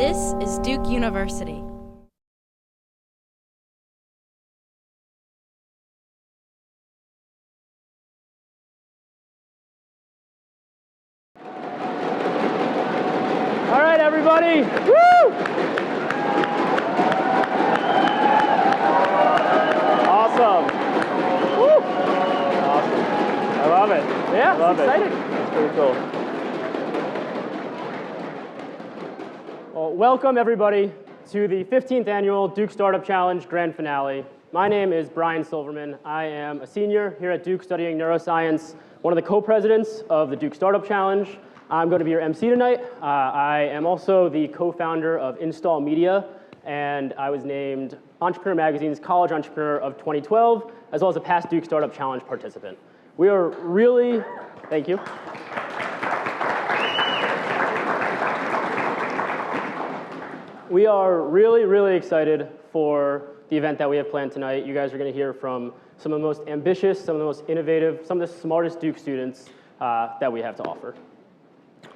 This is Duke University. All right, everybody. Woo! Awesome. Woo! Awesome. I love it. Yeah, it's exciting. It's pretty cool. Well, welcome, everybody, to the 15th Annual Duke Startup Challenge Grand Finale. My name is Brian Silverman. I am a senior here at Duke studying neuroscience, one of the co-presidents of the Duke Startup Challenge. I'm going to be your MC tonight. I am also the co-founder of Install Media, and I was named Entrepreneur Magazine's College Entrepreneur of 2012, as well as a past Duke Startup Challenge participant. We are really, thank you. We are really, really excited for the event that we have planned tonight. You guys are going to hear from some of the most ambitious, some of the most innovative, some of the smartest Duke students that we have to offer.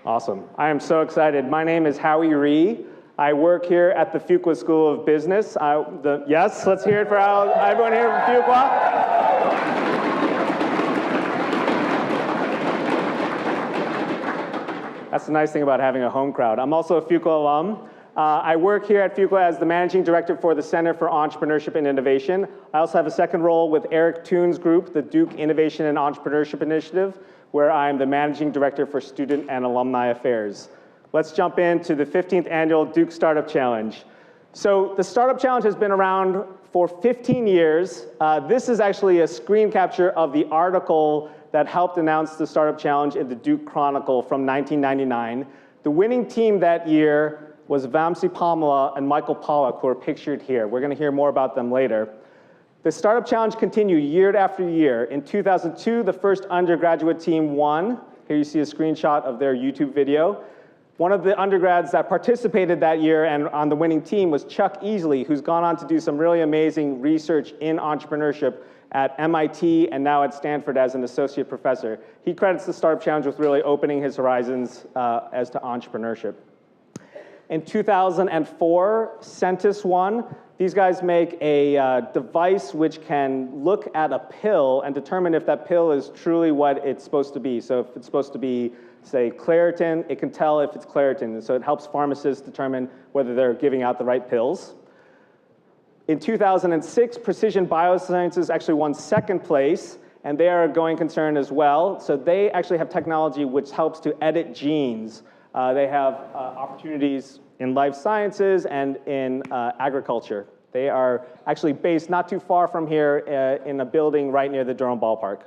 Awesome. I am so excited. My name is Howie Ree. I work here at the Fuqua School of Business. Yes, let's hear it for everyone here from Fuqua. That's the nice thing about having a home crowd. I'm also a Fuqua alum. I work here at Fuqua as the Managing Director for the Center for Entrepreneurship and Innovation. I also have a second role with Eric Toon's group, the Duke Innovation and Entrepreneurship Initiative, where I'm the Managing Director for Student and Alumni Affairs. Let's jump into the 15th Annual Duke Startup Challenge. So the Startup Challenge has been around for 15 years. This is actually a screen capture of the article that helped announce the Startup Challenge in the Duke Chronicle from 1999. The winning team that year was Vamsi Pamela and Michael Pollack, who are pictured here. We're going to hear more about them later. The Startup Challenge continued year after year. In 2002, the first undergraduate team won. Here you see a screenshot of their YouTube video. One of the undergrads that participated that year and on the winning team was Chuck Easley, who's gone on to do some really amazing research in entrepreneurship at MIT and now at Stanford as an associate professor. He credits the Startup Challenge with really opening his horizons as to entrepreneurship. In 2004, Centis won. These guys make a device which can look at a pill and determine if that pill is truly what it's supposed to be. So if it's supposed to be, say, Claritin, it can tell if it's Claritin. And so it helps pharmacists determine whether they're giving out the right pills. In 2006, Precision Biosciences actually won second place, and they are a going concern as well. So they actually have technology which helps to edit genes. They have opportunities in life sciences and in agriculture. They are actually based not too far from here in a building right near the Durham Ballpark.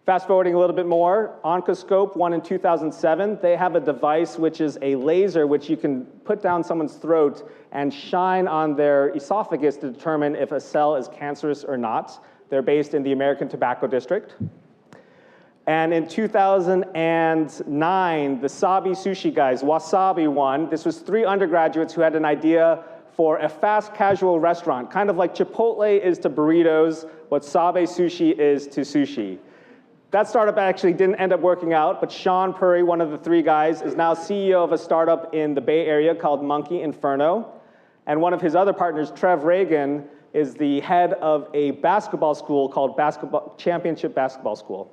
Fast forwarding a little bit more, Oncoscope won in 2007. They have a device which is a laser which you can put down someone's throat and shine on their esophagus to determine if a cell is cancerous or not. They're based in the American Tobacco District. And in 2009, the Sabi Sushi guys, Wasabi won. This was 3 undergraduates who had an idea for a fast casual restaurant, kind of like Chipotle is to burritos, what Sabi Sushi is to sushi. That startup actually didn't end up working out, but Sean Puri, one of the 3 guys, is now CEO of a startup in the Bay Area called Monkey Inferno. And one of his other partners, Trev Reagan, is the head of a basketball school called Championship Basketball School.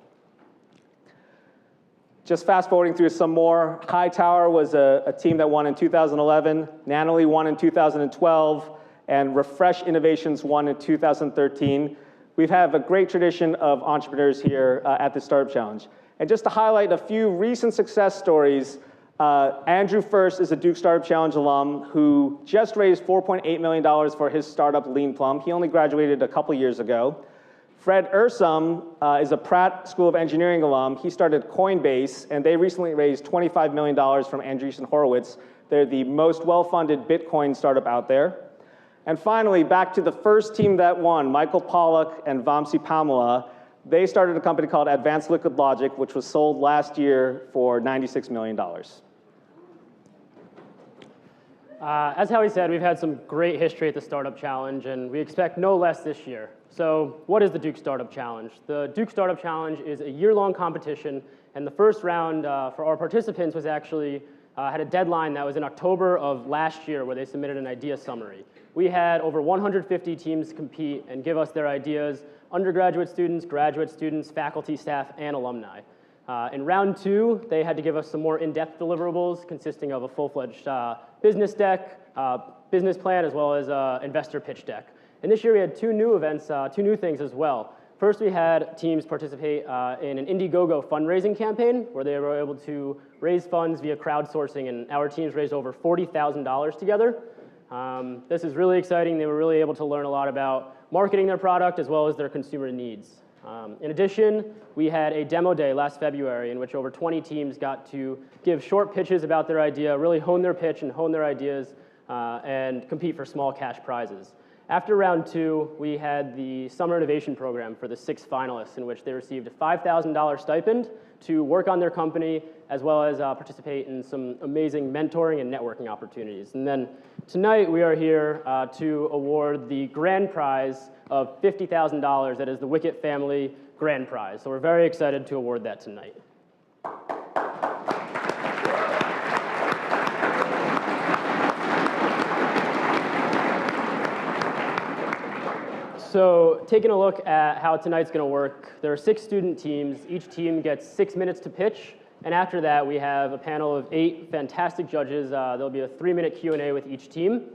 Just fast forwarding through some more, Hightower was a team that won in 2011, Nanoly won in 2012, and Refresh Innovations won in 2013. We have a great tradition of entrepreneurs here at the Startup Challenge. And just to highlight a few recent success stories, Andrew First is a Duke Startup Challenge alum who just raised $4.8 million for his startup Lean Plum. He only graduated a couple years ago. Fred Ursum is a Pratt School of Engineering alum. He started Coinbase, and they recently raised $25 million from Andreessen Horowitz. They're the most well-funded Bitcoin startup out there. And finally, back to the first team that won, Michael Pollack and Vamsi Pamela. They started a company called Advanced Liquid Logic, which was sold last year for $96 million. As Howie said, we've had some great history at the Startup Challenge, and we expect no less this year. So what is the Duke Startup Challenge? The Duke Startup Challenge is a year-long competition, and the first round for our participants was actually had a deadline that was in October of last year where they submitted an idea summary. We had over 150 teams compete and give us their ideas, undergraduate students, graduate students, faculty, staff, and alumni. In round 2, they had to give us some more in-depth deliverables consisting of a full-fledged business deck, business plan, as well as investor pitch deck. And this year we had 2 new events, 2 new things as well. First, we had teams participate in an Indiegogo fundraising campaign where they were able to raise funds via crowdsourcing, and our teams raised over $40,000 together. This is really exciting. They were really able to learn a lot about marketing their product as well as their consumer needs. In addition, we had a demo day last February in which over 20 teams got to give short pitches about their idea, really hone their pitch and hone their ideas, and compete for small cash prizes. After round 2, we had the Summer Innovation Program for the 6 finalists, in which they received a $5,000 stipend to work on their company, as well as participate in some amazing mentoring and networking opportunities. And then tonight, we are here to award the grand prize of $50,000. That is the Wicket Family Grand Prize. So we're very excited to award that tonight. So taking a look at how tonight's going to work, there are 6 student teams. Each team gets 6 minutes to pitch. And after that, we have a panel of 8 fantastic judges. There'll be a 3-minute Q&A with each team.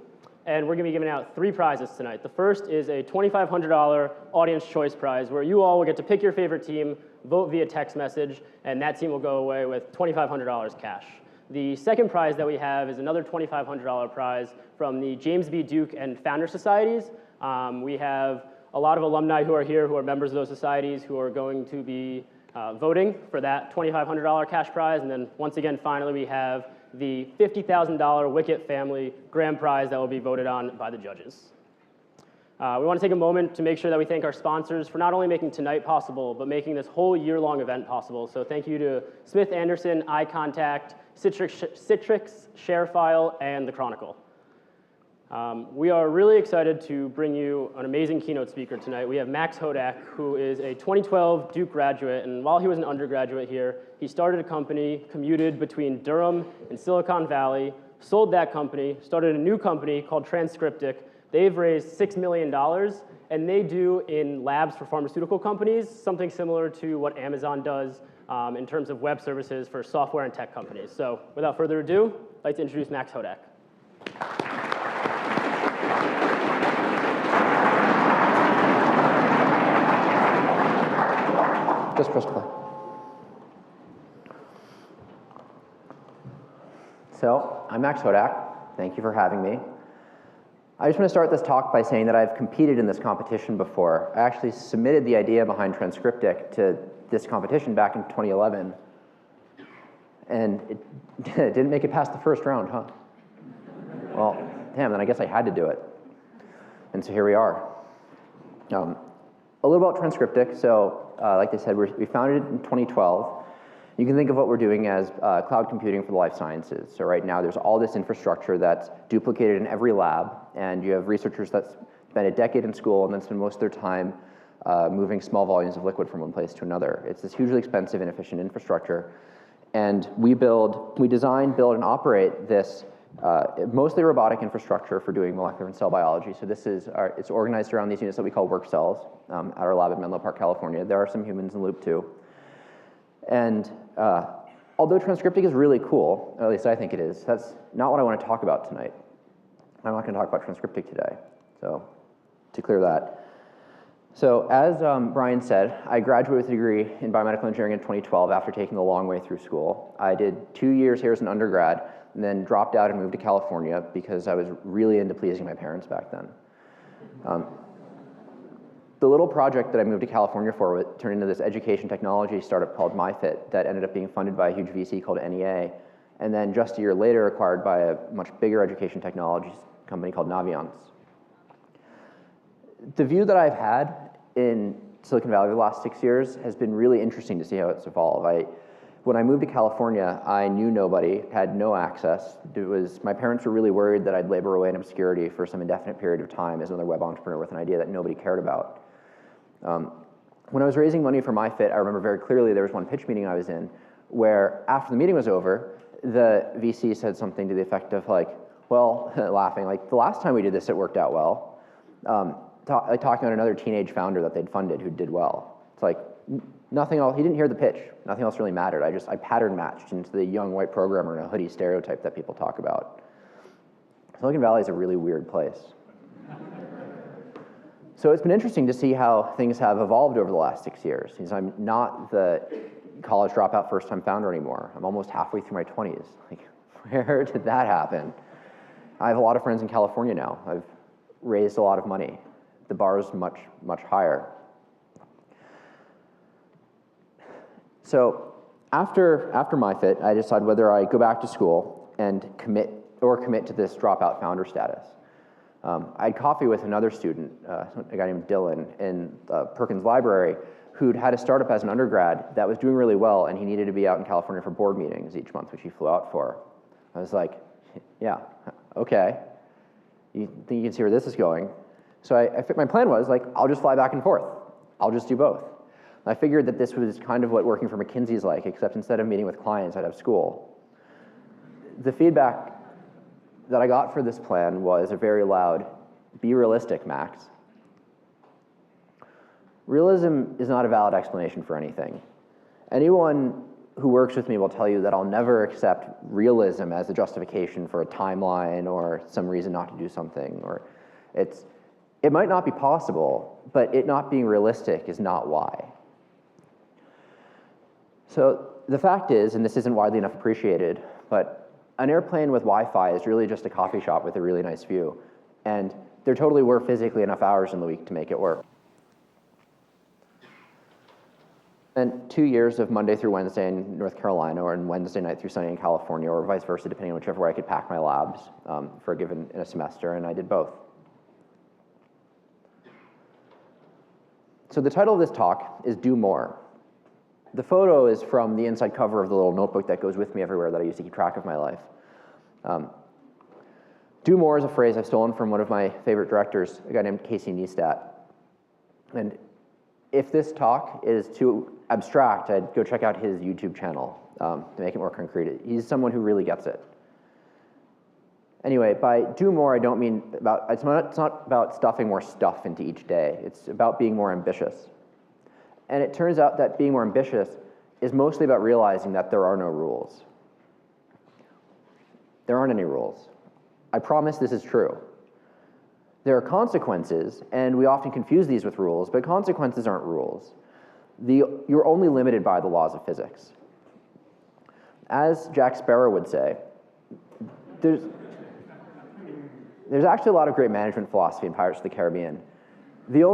And we're going to be giving out 3 prizes tonight. The first is a $2,500 Audience Choice Prize, where you all will get to pick your favorite team, vote via text message, and that team will go away with $2,500 cash. The second prize that we have is another $2,500 prize from the James B. Duke and Founder Societies. We have a lot of alumni who are here who are members of those societies who are going to be voting for that $2,500 cash prize. And then once again, finally, we have the $50,000 Wicket Family Grand Prize that will be voted on by the judges. We want to take a moment to make sure that we thank our sponsors for not only making tonight possible, but making this whole year-long event possible. So thank you to Smith Anderson, iContact, Citrix, ShareFile, and The Chronicle. We are really excited to bring you an amazing keynote speaker tonight. We have Max Hodak, who is a 2012 Duke graduate, and while he was an undergraduate here, he started a company, commuted between Durham and Silicon Valley, sold that company, started a new company called Transcriptic. They've raised $6 million, and they do in labs for pharmaceutical companies, something similar to what Amazon does in terms of web services for software and tech companies. So without further ado, I'd like to introduce Max Hodak. Just press play. So, I'm Max Hodak. Thank you for having me. I just want to start this talk by saying that I've competed in this competition before. I actually submitted the idea behind Transcriptic to this competition back in 2011. And it didn't make it past the first round, huh? Well, damn, then I guess I had to do it. And so here we are. A little about Transcriptic. So, like I said, we founded it in 2012. You can think of what we're doing as cloud computing for the life sciences. So right now, there's all this infrastructure that's duplicated in every lab, and you have researchers that spend a decade in school and then spend most of their time moving small volumes of liquid from one place to another. It's this hugely expensive, inefficient infrastructure. And we design, build, and operate this mostly robotic infrastructure for doing molecular and cell biology. So it's organized around these units that we call work cells at our lab in Menlo Park, California. There are some humans in the loop too. And although Transcriptic is really cool, or at least I think it is, that's not what I want to talk about tonight. I'm not going to talk about Transcriptic today, so to clear that. So as Brian said, I graduated with a degree in biomedical engineering in 2012 after taking the long way through school. I did 2 years here as an undergrad, and then dropped out and moved to California because I was really into pleasing my parents back then. The little project that I moved to California for turned into this education technology startup called MyFit that ended up being funded by a huge VC called NEA, and then just a year later acquired by a much bigger education technology company called Naviance. The view that I've had in Silicon Valley the last 6 years has been really interesting to see how it's evolved. When I moved to California, I knew nobody, had no access. My parents were really worried that I'd labor away in obscurity for some indefinite period of time as another web entrepreneur with an idea that nobody cared about. When I was raising money for MyFit, I remember very clearly there was one pitch meeting I was in where after the meeting was over, the VC said something to the effect of like, well, laughing, like the last time we did this, it worked out well. Talking about another teenage founder that they'd funded who did well. It's like, nothing else, he didn't hear the pitch. Nothing else really mattered. I pattern matched into the young white programmer in a hoodie stereotype that people talk about. Silicon Valley is a really weird place. So it's been interesting to see how things have evolved over the last 6 years, because I'm not the college dropout first-time founder anymore. I'm almost halfway through my 20s. Like, where did that happen? I have a lot of friends in California now. I've raised a lot of money. The bar is much, much higher. So after my fit, I decided whether I go back to school and commit to this dropout founder status. I had coffee with another student, a guy named Dylan, in Perkins Library, who'd had a startup as an undergrad that was doing really well, and he needed to be out in California for board meetings each month, which he flew out for. I was like, yeah, okay. You think you can see where this is going? So my plan was, like, I'll just fly back and forth. I'll just do both. And I figured that this was kind of what working for McKinsey is like, except instead of meeting with clients, I'd have school. The feedback that I got for this plan was a very loud, be realistic, Max. Realism is not a valid explanation for anything. Anyone who works with me will tell you that I'll never accept realism as a justification for a timeline or some reason not to do something. Or it might not be possible, but it not being realistic is not why. So the fact is, and this isn't widely enough appreciated, but an airplane with Wi-Fi is really just a coffee shop with a really nice view. And there totally were physically enough hours in the week to make it work. And 2 years of Monday through Wednesday in North Carolina, or in Wednesday night through Sunday in California, or vice versa, depending on whichever way I could pack my labs for a given in a semester, and I did both. So the title of this talk is Do More. The photo is from the inside cover of the little notebook that goes with me everywhere that I used to keep track of my life. Do more is a phrase I've stolen from one of my favorite directors, a guy named Casey Neistat. And if this talk is too abstract, I'd go check out his YouTube channel to make it more concrete. He's someone who really gets it. Anyway, by do more, I don't mean it's not about stuffing more stuff into each day. It's about being more ambitious. And it turns out that being more ambitious is mostly about realizing that there are no rules. There aren't any rules. I promise this is true. There are consequences, and we often confuse these with rules, but consequences aren't rules. You're only limited by the laws of physics. As Jack Sparrow would say, there's actually a lot of great management philosophy in Pirates of the Caribbean. The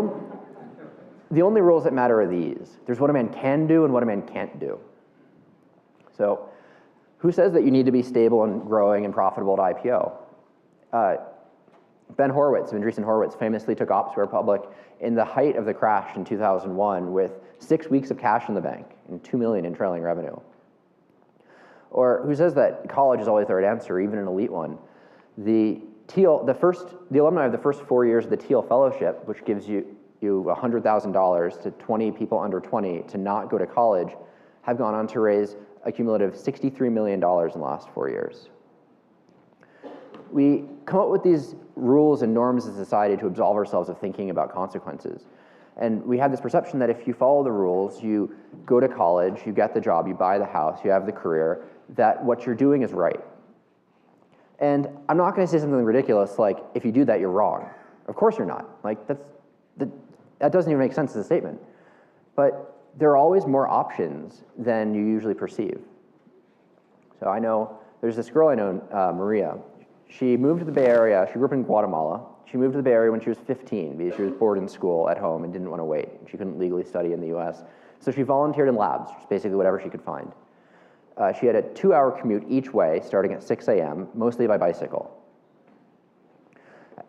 only rules that matter are these. There's what a man can do and what a man can't do. So who says that you need to be stable and growing and profitable at IPO? Ben Horowitz of Andreessen Horowitz famously took Opsware public in the height of the crash in 2001 with 6 weeks of cash in the bank and $2 million in trailing revenue. Or who says that college is always the right answer, even an elite one? The alumni of the first 4 years of the Teal Fellowship, which gives you $100,000 to 20 people under 20 to not go to college, have gone on to raise a cumulative $63 million in the last 4 years. We come up with these rules and norms as a society to absolve ourselves of thinking about consequences. And we have this perception that if you follow the rules, you go to college, you get the job, you buy the house, you have the career, that what you're doing is right. And I'm not going to say something ridiculous like, if you do that, you're wrong. Of course you're not. Like, that doesn't even make sense as a statement. But there are always more options than you usually perceive. So I know, there's this girl I know, Maria. She moved to the Bay Area. She grew up in Guatemala. She moved to the Bay Area when she was 15 because she was bored in school at home and didn't want to wait. She couldn't legally study in the US. So she volunteered in labs, just basically whatever she could find. She had a 2-hour commute each way, starting at 6 a.m., mostly by bicycle.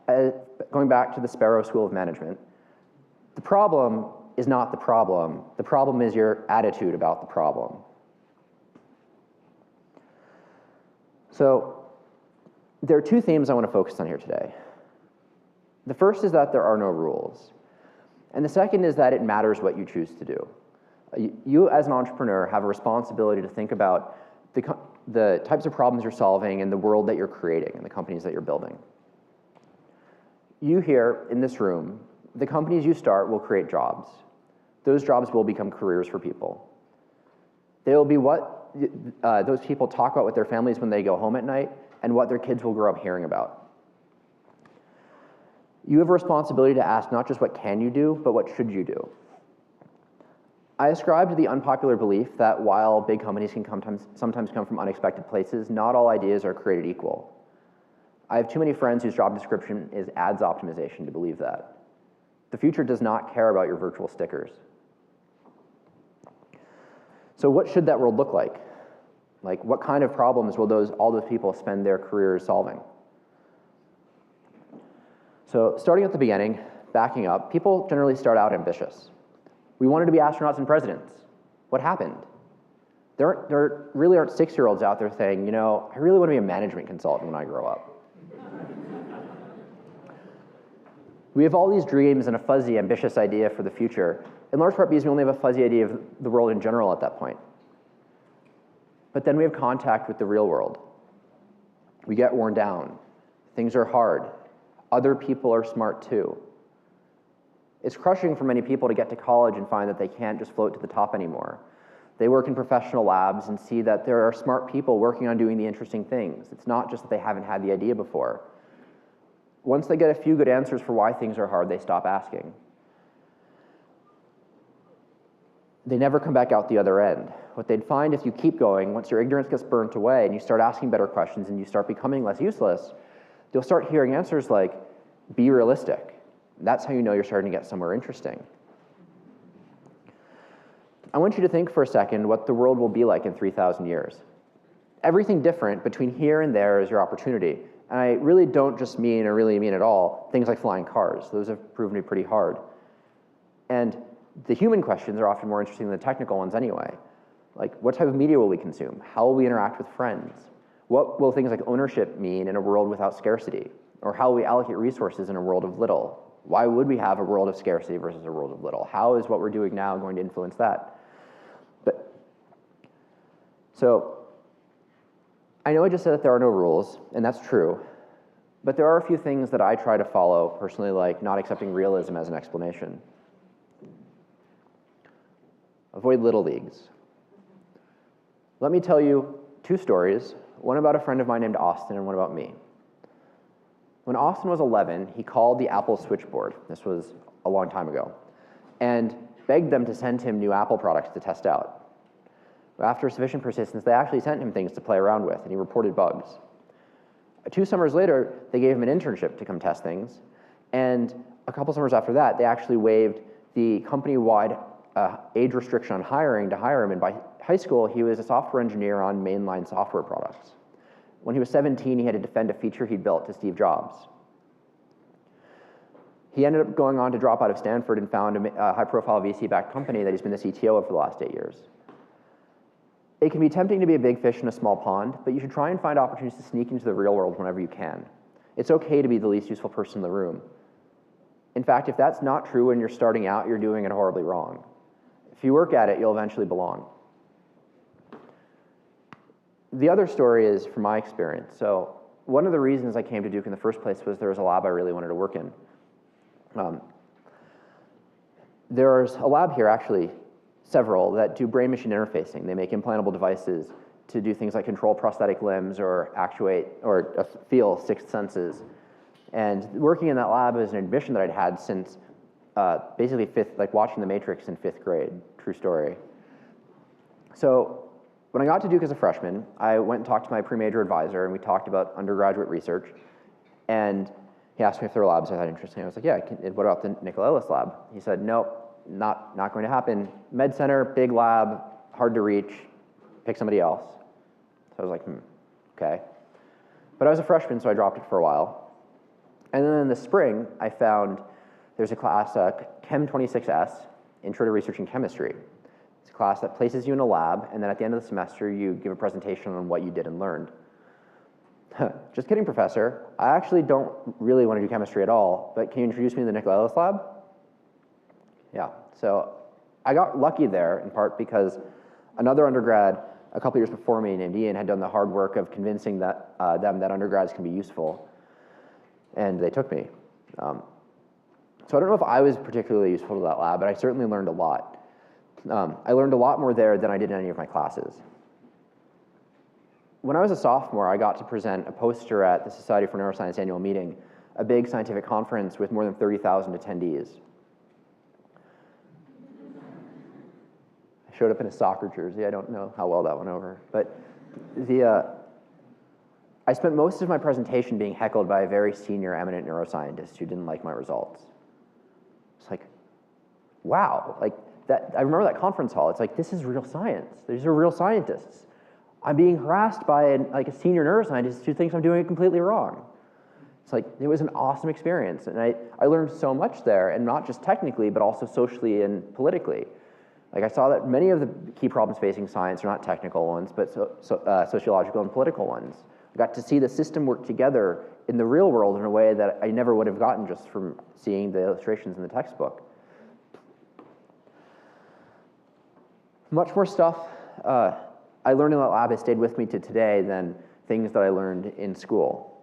Going back to the Sparrow School of Management, the problem is not the problem. The problem is your attitude about the problem. So there are two themes I want to focus on here today. The first is that there are no rules. And the second is that it matters what you choose to do. You as an entrepreneur have a responsibility to think about the types of problems you're solving and the world that you're creating and the companies that you're building. You here in this room, the companies you start will create jobs. Those jobs will become careers for people. They will be what those people talk about with their families when they go home at night and what their kids will grow up hearing about. You have a responsibility to ask not just what can you do, but what should you do? I ascribe to the unpopular belief that while big companies can sometimes come from unexpected places, not all ideas are created equal. I have too many friends whose job description is ads optimization to believe that. The future does not care about your virtual stickers. So what should that world look like? Like, what kind of problems will all those people spend their careers solving? So starting at the beginning, backing up, people generally start out ambitious. We wanted to be astronauts and presidents. What happened? There really aren't 6-year-olds out there saying, I really want to be a management consultant when I grow up. We have all these dreams and a fuzzy, ambitious idea for the future, in large part because we only have a fuzzy idea of the world in general at that point. But then we have contact with the real world. We get worn down. Things are hard. Other people are smart too. It's crushing for many people to get to college and find that they can't just float to the top anymore. They work in professional labs and see that there are smart people working on doing the interesting things. It's not just that they haven't had the idea before. Once they get a few good answers for why things are hard, they stop asking. They never come back out the other end. What they'd find if you keep going, once your ignorance gets burnt away and you start asking better questions and you start becoming less useless, you'll start hearing answers like, be realistic. That's how you know you're starting to get somewhere interesting. I want you to think for a second what the world will be like in 3,000 years. Everything different between here and there is your opportunity. And I really don't just mean, or really mean at all, things like flying cars. Those have proven to be pretty hard. And the human questions are often more interesting than the technical ones anyway. Like, what type of media will we consume? How will we interact with friends? What will things like ownership mean in a world without scarcity? Or how will we allocate resources in a world of little? Why would we have a world of scarcity versus a world of little? How is what we're doing now going to influence that? So I know I just said that there are no rules, and that's true, but there are a few things that I try to follow personally, like not accepting realism as an explanation. Avoid little leagues. Let me tell you 2 stories, one about a friend of mine named Austin and one about me. When Austin was 11, he called the Apple switchboard, this was a long time ago, and begged them to send him new Apple products to test out. After sufficient persistence, they actually sent him things to play around with, and he reported bugs. 2 summers later, they gave him an internship to come test things, and a couple summers after that, they actually waived the company-wide age restriction on hiring to hire him, and by high school, he was a software engineer on mainline software products. When he was 17, he had to defend a feature he'd built to Steve Jobs. He ended up going on to drop out of Stanford and found a high-profile VC-backed company that he's been the CTO of for the last 8 years. It can be tempting to be a big fish in a small pond, but you should try and find opportunities to sneak into the real world whenever you can. It's okay to be the least useful person in the room. In fact, if that's not true when you're starting out, you're doing it horribly wrong. If you work at it, you'll eventually belong. The other story is from my experience. So one of the reasons I came to Duke in the first place was there was a lab I really wanted to work in. There's a lab here, actually, several, that do brain-machine interfacing. They make implantable devices to do things like control prosthetic limbs or actuate or feel 6th senses. And working in that lab is an admission that I'd had since basically watching The Matrix in 5th grade. True story. So when I got to Duke as a freshman, I went and talked to my pre-major advisor, and we talked about undergraduate research. And he asked me if there were labs I thought interesting. I was like, yeah, what about the Nikola Ellis lab? He said, nope. Not going to happen. Med center, big lab, hard to reach, pick somebody else. So I was like, okay. But I was a freshman, so I dropped it for a while. And then in the spring, I found there's a class, Chem 26S, Intro to Researching Chemistry. It's a class that places you in a lab, and then at the end of the semester, you give a presentation on what you did and learned. Just kidding, professor. I actually don't really want to do chemistry at all, but can you introduce me to the Nikola Ellis lab? Yeah, so I got lucky there in part because another undergrad a couple years before me named Ian had done the hard work of convincing them that undergrads can be useful, and they took me. So I don't know if I was particularly useful to that lab, but I certainly learned a lot. I learned a lot more there than I did in any of my classes. When I was a sophomore, I got to present a poster at the Society for Neuroscience annual meeting, a big scientific conference with more than 30,000 attendees. I showed up in a soccer jersey. I don't know how well that went over. But I spent most of my presentation being heckled by a very senior, eminent neuroscientist who didn't like my results. It's like, wow, like that. I remember that conference hall. It's like, this is real science. These are real scientists. I'm being harassed by a senior neuroscientist who thinks I'm doing it completely wrong. It's like, it was an awesome experience. And I learned so much there, and not just technically, but also socially and politically. Like, I saw that many of the key problems facing science are not technical ones, but sociological and political ones. I got to see the system work together in the real world in a way that I never would have gotten just from seeing the illustrations in the textbook. Much more stuff I learned in that lab has stayed with me to today than things that I learned in school.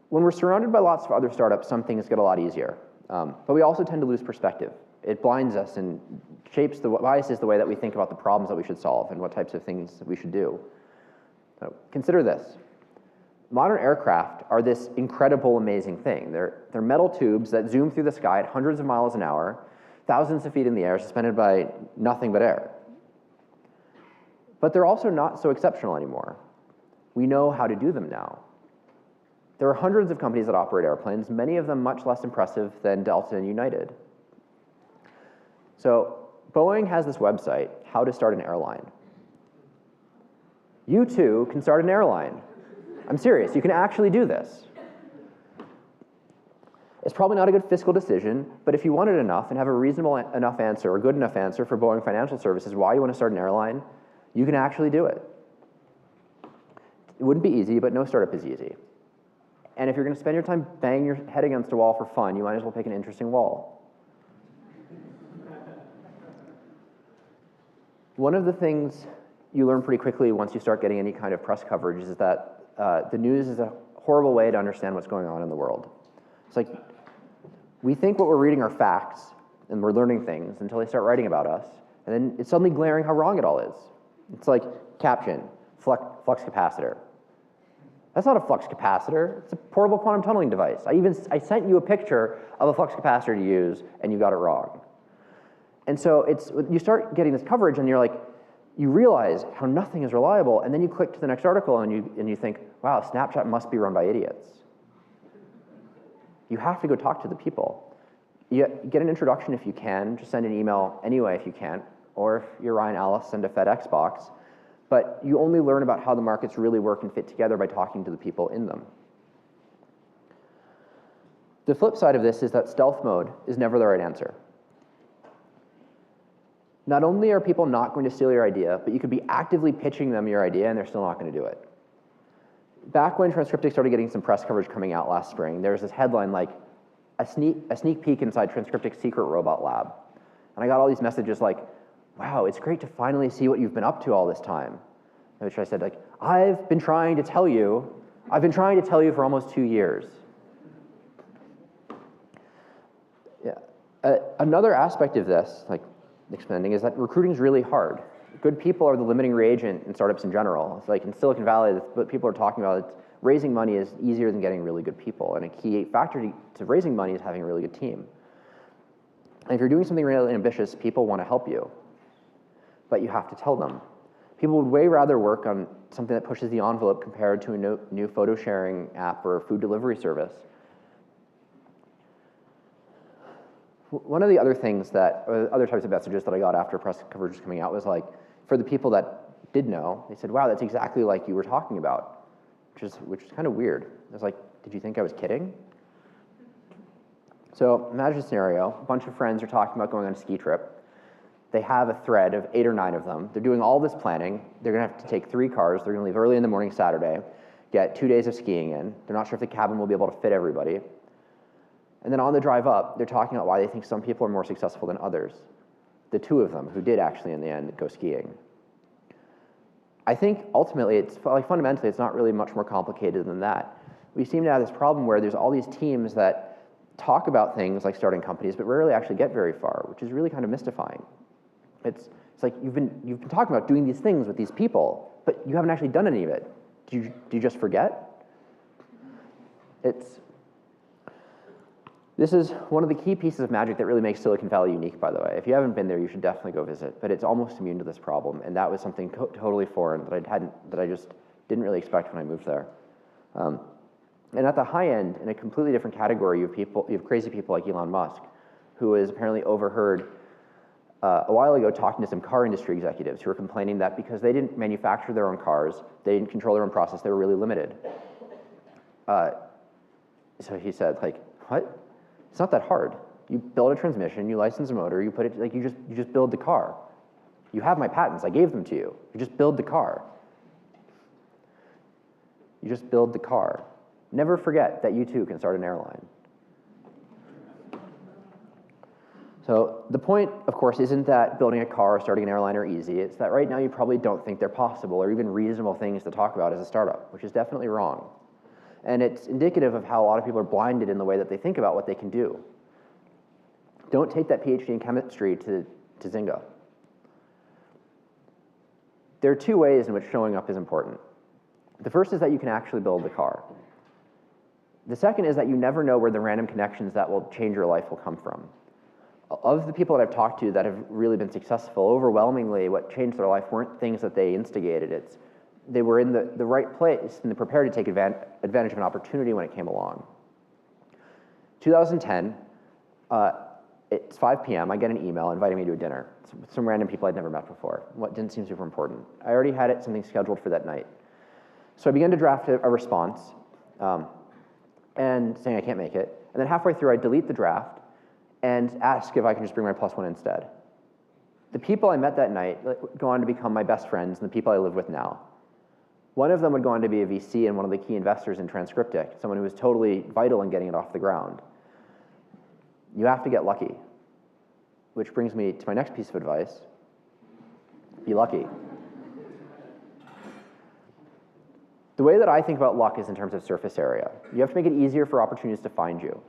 When we're surrounded by lots of other startups, some things get a lot easier. But we also tend to lose perspective. It blinds us and biases the way that we think about the problems that we should solve and what types of things that we should do. So consider this. Modern aircraft are this incredible, amazing thing. They're metal tubes that zoom through the sky at hundreds of miles an hour, thousands of feet in the air, suspended by nothing but air. But they're also not so exceptional anymore. We know how to do them now. There are hundreds of companies that operate airplanes, many of them much less impressive than Delta and United. So Boeing has this website, How to Start an Airline. You too can start an airline. I'm serious, you can actually do this. It's probably not a good fiscal decision, but if you want it enough and have a reasonable enough answer or good enough answer for Boeing Financial Services why you want to start an airline, you can actually do it. It wouldn't be easy, but no startup is easy. And if you're going to spend your time banging your head against a wall for fun, you might as well pick an interesting wall. One of the things you learn pretty quickly once you start getting any kind of press coverage is that the news is a horrible way to understand what's going on in the world. It's like, we think what we're reading are facts, and we're learning things until they start writing about us, and then it's suddenly glaring how wrong it all is. It's like, caption, flux capacitor. That's not a flux capacitor, it's a portable quantum tunneling device. I sent you a picture of a flux capacitor to use, and you got it wrong. And so you start getting this coverage, and you're like, you realize how nothing is reliable, and then you click to the next article, and you think, wow, Snapchat must be run by idiots. You have to go talk to the people. You get an introduction if you can, just send an email anyway if you can't, or if you're Ryan Ellis, send a FedEx box. But you only learn about how the markets really work and fit together by talking to the people in them. The flip side of this is that stealth mode is never the right answer. Not only are people not going to steal your idea, but you could be actively pitching them your idea and they're still not going to do it. Back when Transcriptic started getting some press coverage coming out last spring, there was this headline like, a sneak peek inside Transcriptic's secret robot lab. And I got all these messages like, wow, it's great to finally see what you've been up to all this time. Which I said, like, I've been trying to tell you for almost 2 years. Yeah. Another aspect of this, like expanding, is that recruiting is really hard. Good people are the limiting reagent in startups in general. It's like in Silicon Valley, what people are talking about, raising money is easier than getting really good people. And a key factor to raising money is having a really good team. And if you're doing something really ambitious, people want to help you. But you have to tell them. People would way rather work on something that pushes the envelope compared to a new photo sharing app or a food delivery service. One of the other things other types of messages that I got after press coverage was coming out was like, for the people that did know, they said, wow, that's exactly like you were talking about, which is kind of weird. I was like, did you think I was kidding? So imagine a scenario, a bunch of friends are talking about going on a ski trip. They have a thread of 8 or 9 of them. They're doing all this planning. They're gonna have to take 3 cars. They're gonna leave early in the morning Saturday, get 2 days of skiing in. They're not sure if the cabin will be able to fit everybody. And then on the drive up, they're talking about why they think some people are more successful than others. the two of them who did actually in the end go skiing. I think ultimately, fundamentally, it's not really much more complicated than that. We seem to have this problem where there's all these teams that talk about things like starting companies, but rarely actually get very far, which is really kind of mystifying. It's like you've been talking about doing these things with these people, but you haven't actually done any of it. Do you just forget? This is one of the key pieces of magic that really makes Silicon Valley unique, by the way. If you haven't been there, you should definitely go visit, but it's almost immune to this problem, and that was something totally foreign that I just didn't really expect when I moved there. And at the high end, in a completely different category, you have crazy people like Elon Musk, who is apparently overheard a while ago talking to some car industry executives who were complaining that because they didn't manufacture their own cars, they didn't control their own process, they were really limited. So he said, like, what? It's not that hard. You build a transmission, you license a motor, you put it, like, you just build the car. You have my patents, I gave them to you. You just build the car. You just build the car. Never forget that you too can start an airline. So the point, of course, isn't that building a car or starting an airline are easy. It's that right now you probably don't think they're possible or even reasonable things to talk about as a startup, which is definitely wrong. And it's indicative of how a lot of people are blinded in the way that they think about what they can do. Don't take that PhD in chemistry to Zynga. There are two ways in which showing up is important. The first is that you can actually build the car. The second is that you never know where the random connections that will change your life will come from. Of the people that I've talked to that have really been successful, overwhelmingly what changed their life weren't things that they instigated. They were in the right place and they're prepared to take advantage of an opportunity when it came along. 2010, it's 5 p.m., I get an email inviting me to a dinner. Some random people I'd never met before. What didn't seem super important. I already had something scheduled for that night. So I began to draft a response and saying I can't make it. And then halfway through, I delete the draft and ask if I can just bring my +1 instead. The people I met that night go on to become my best friends and the people I live with now. One of them would go on to be a VC and one of the key investors in Transcriptic, someone who was totally vital in getting it off the ground. You have to get lucky, which brings me to my next piece of advice. Be lucky. The way that I think about luck is in terms of surface area. You have to make it easier for opportunities to find you.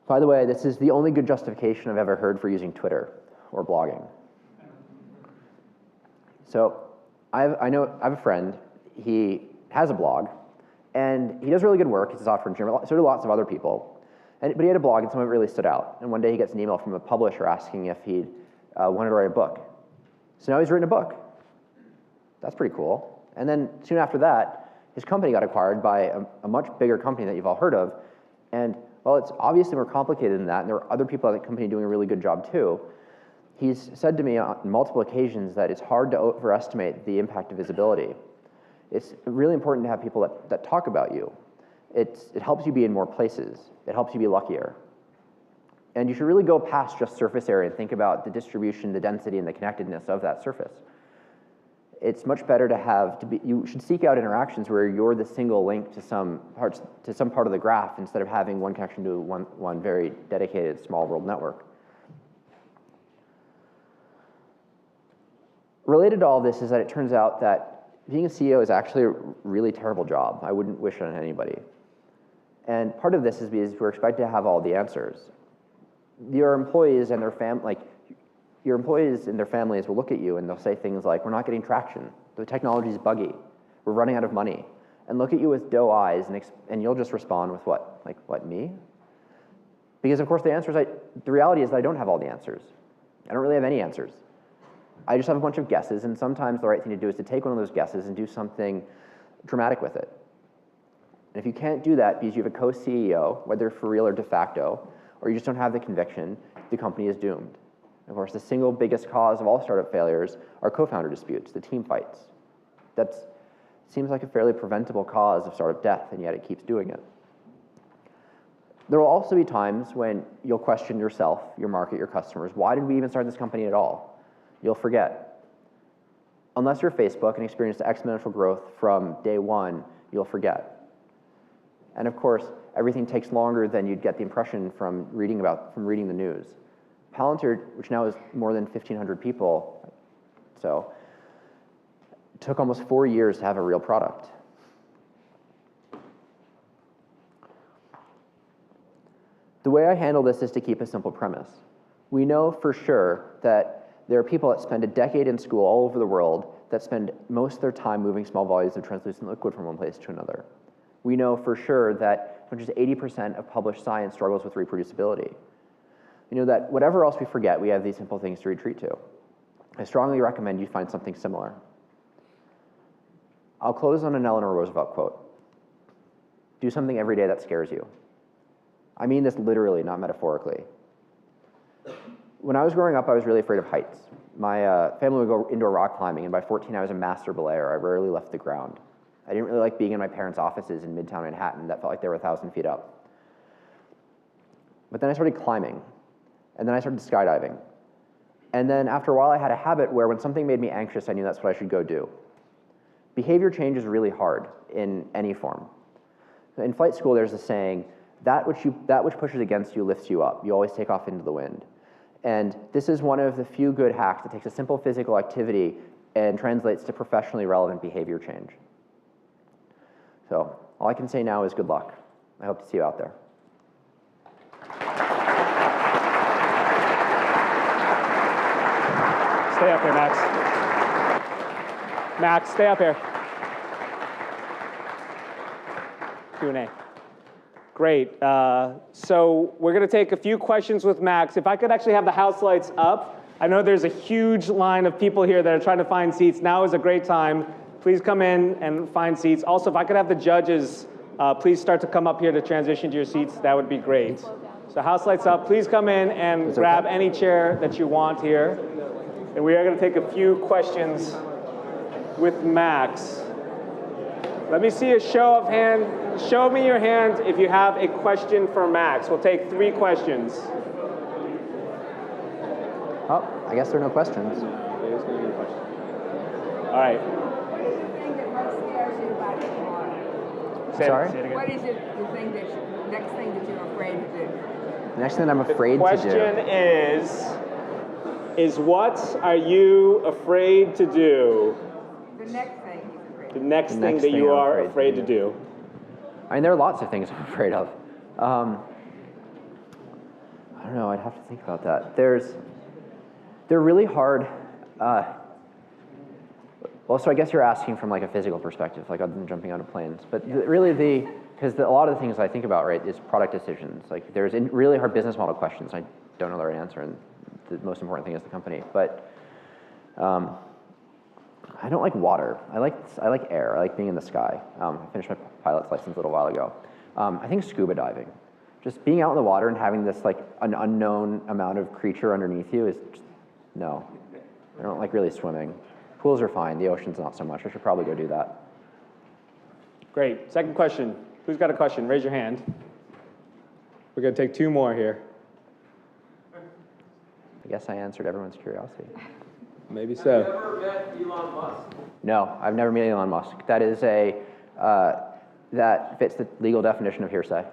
By the way, this is the only good justification I've ever heard for using Twitter or blogging. So I have a friend, he has a blog, and he does really good work, he's a software engineer, so do lots of other people. But he had a blog and some of it really stood out. And one day he gets an email from a publisher asking if he'd wanted to write a book. So now he's written a book. That's pretty cool. And then soon after that, his company got acquired by a much bigger company that you've all heard of. And well, it's obviously more complicated than that, and there are other people at the company doing a really good job too. He's said to me on multiple occasions that it's hard to overestimate the impact of visibility. It's really important to have people that talk about you. It helps you be in more places. It helps you be luckier. And you should really go past just surface area and think about the distribution, the density, and the connectedness of that surface. It's much better you should seek out interactions where you're the single link to some part of the graph instead of having one connection to one very dedicated small world network. Related to all this is that it turns out that being a CEO is actually a really terrible job. I wouldn't wish it on anybody. And part of this is because we're expected to have all the answers. Your employees and their families will look at you and they'll say things like, we're not getting traction, the technology's buggy, we're running out of money, and look at you with doe eyes and you'll just respond with what? Like, what, me? Because of course the reality is that I don't have all the answers. I don't really have any answers. I just have a bunch of guesses, and sometimes the right thing to do is to take one of those guesses and do something dramatic with it. And if you can't do that because you have a co-CEO, whether for real or de facto, or you just don't have the conviction, the company is doomed. Of course, the single biggest cause of all startup failures are co-founder disputes, the team fights. That seems like a fairly preventable cause of startup death, and yet it keeps doing it. There will also be times when you'll question yourself, your market, your customers. Why did we even start this company at all? You'll forget. Unless you're Facebook and experienced exponential growth from day one, you'll forget. And of course, everything takes longer than you'd get the impression from reading the news. Palantir, which now is more than 1,500 people, so it took almost 4 years to have a real product. The way I handle this is to keep a simple premise. We know for sure that there are people that spend a decade in school all over the world that spend most of their time moving small volumes of translucent liquid from one place to another. We know for sure that as much as 80% of published science struggles with reproducibility. You know that whatever else we forget, we have these simple things to retreat to. I strongly recommend you find something similar. I'll close on an Eleanor Roosevelt quote. Do something every day that scares you. I mean this literally, not metaphorically. When I was growing up, I was really afraid of heights. My family would go indoor rock climbing, and by 14, I was a master belayer. I rarely left the ground. I didn't really like being in my parents' offices in Midtown Manhattan that felt like they were 1,000 feet up. But then I started climbing, and then I started skydiving. And then after a while, I had a habit where when something made me anxious, I knew that's what I should go do. Behavior change is really hard in any form. In flight school, there's a saying, that which pushes against you lifts you up. You always take off into the wind. And this is one of the few good hacks that takes a simple physical activity and translates to professionally relevant behavior change. So all I can say now is good luck. I hope to see you out there. Stay up here, Max. Max, stay up here. Q&A. Great. So we're going to take a few questions with Max. If I could actually have the house lights up. I know there's a huge line of people here that are trying to find seats. Now is a great time. Please come in and find seats. Also, if I could have the judges, please start to come up here to transition to your seats. That would be great. So house lights up. Please come in and grab any chair that you want here. And we are going to take a few questions with Max. Let me see a show of hands. Show me your hand if you have a question for Max. We'll take 3 questions. Oh, I guess there are no questions. All right. What is the thing that most scares you about tomorrow? Sorry? What is the next thing that you're afraid to do? The next thing I'm afraid to do. Question is what are you afraid to do? The next thing he's afraid of. The next thing that you are afraid to do. I mean, there are lots of things I'm afraid of. I don't know, I'd have to think about that. They're really hard. Well, so I guess you're asking from like a physical perspective, like other than jumping out of planes. But really because a lot of the things I think about, right, is product decisions. Like there's really hard business model questions. I don't know the right answer, and the most important thing is the company. But I don't like water. I like air. I like being in the sky. I finished my pilot's license a little while ago. I think scuba diving. Just being out in the water and having this like an unknown amount of creature underneath you is just, no. I don't like really swimming. Pools are fine. The ocean's not so much. I should probably go do that. Great. Second question. Who's got a question? Raise your hand. We're going to take 2 more here. I guess I answered everyone's curiosity. Maybe so. Have you ever met Elon Musk? No, I've never met Elon Musk. That is that fits the legal definition of hearsay.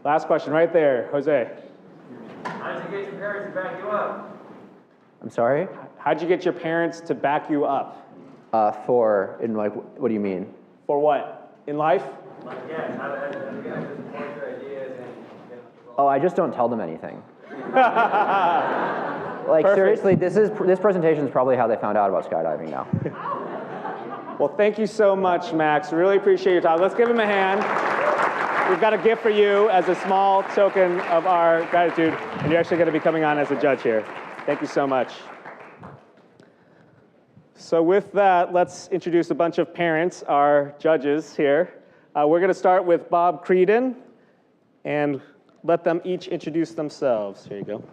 Last question right there, Jose. How'd you get your parents to back you up? I'm sorry? How'd you get your parents to back you up? What do you mean? For what? In life? Like, yeah, how did you guys just support your ideas and Oh, I just don't tell them anything. Like Perfect. seriously, this presentation is probably how they found out about skydiving now. Well, thank you so much, Max. Really appreciate your time. Let's give him a hand. We've got a gift for you as a small token of our gratitude, and you're actually going to be coming on as a judge here. Thank you so much. So with that, let's introduce a bunch of parents, our judges here. We're going to start with Bob Creedon, and let them each introduce themselves. Here you go.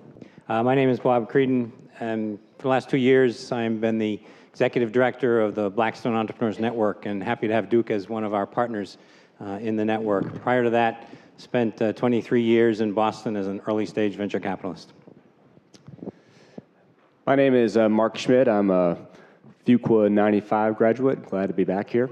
My name is Bob Creedon, and for the last 2 years, I've been the executive director of the Blackstone Entrepreneurs Network, and happy to have Duke as one of our partners in the network. Prior to that, spent 23 years in Boston as an early stage venture capitalist. My name is Mark Schmidt. I'm a Fuqua 95 graduate. Glad to be back here.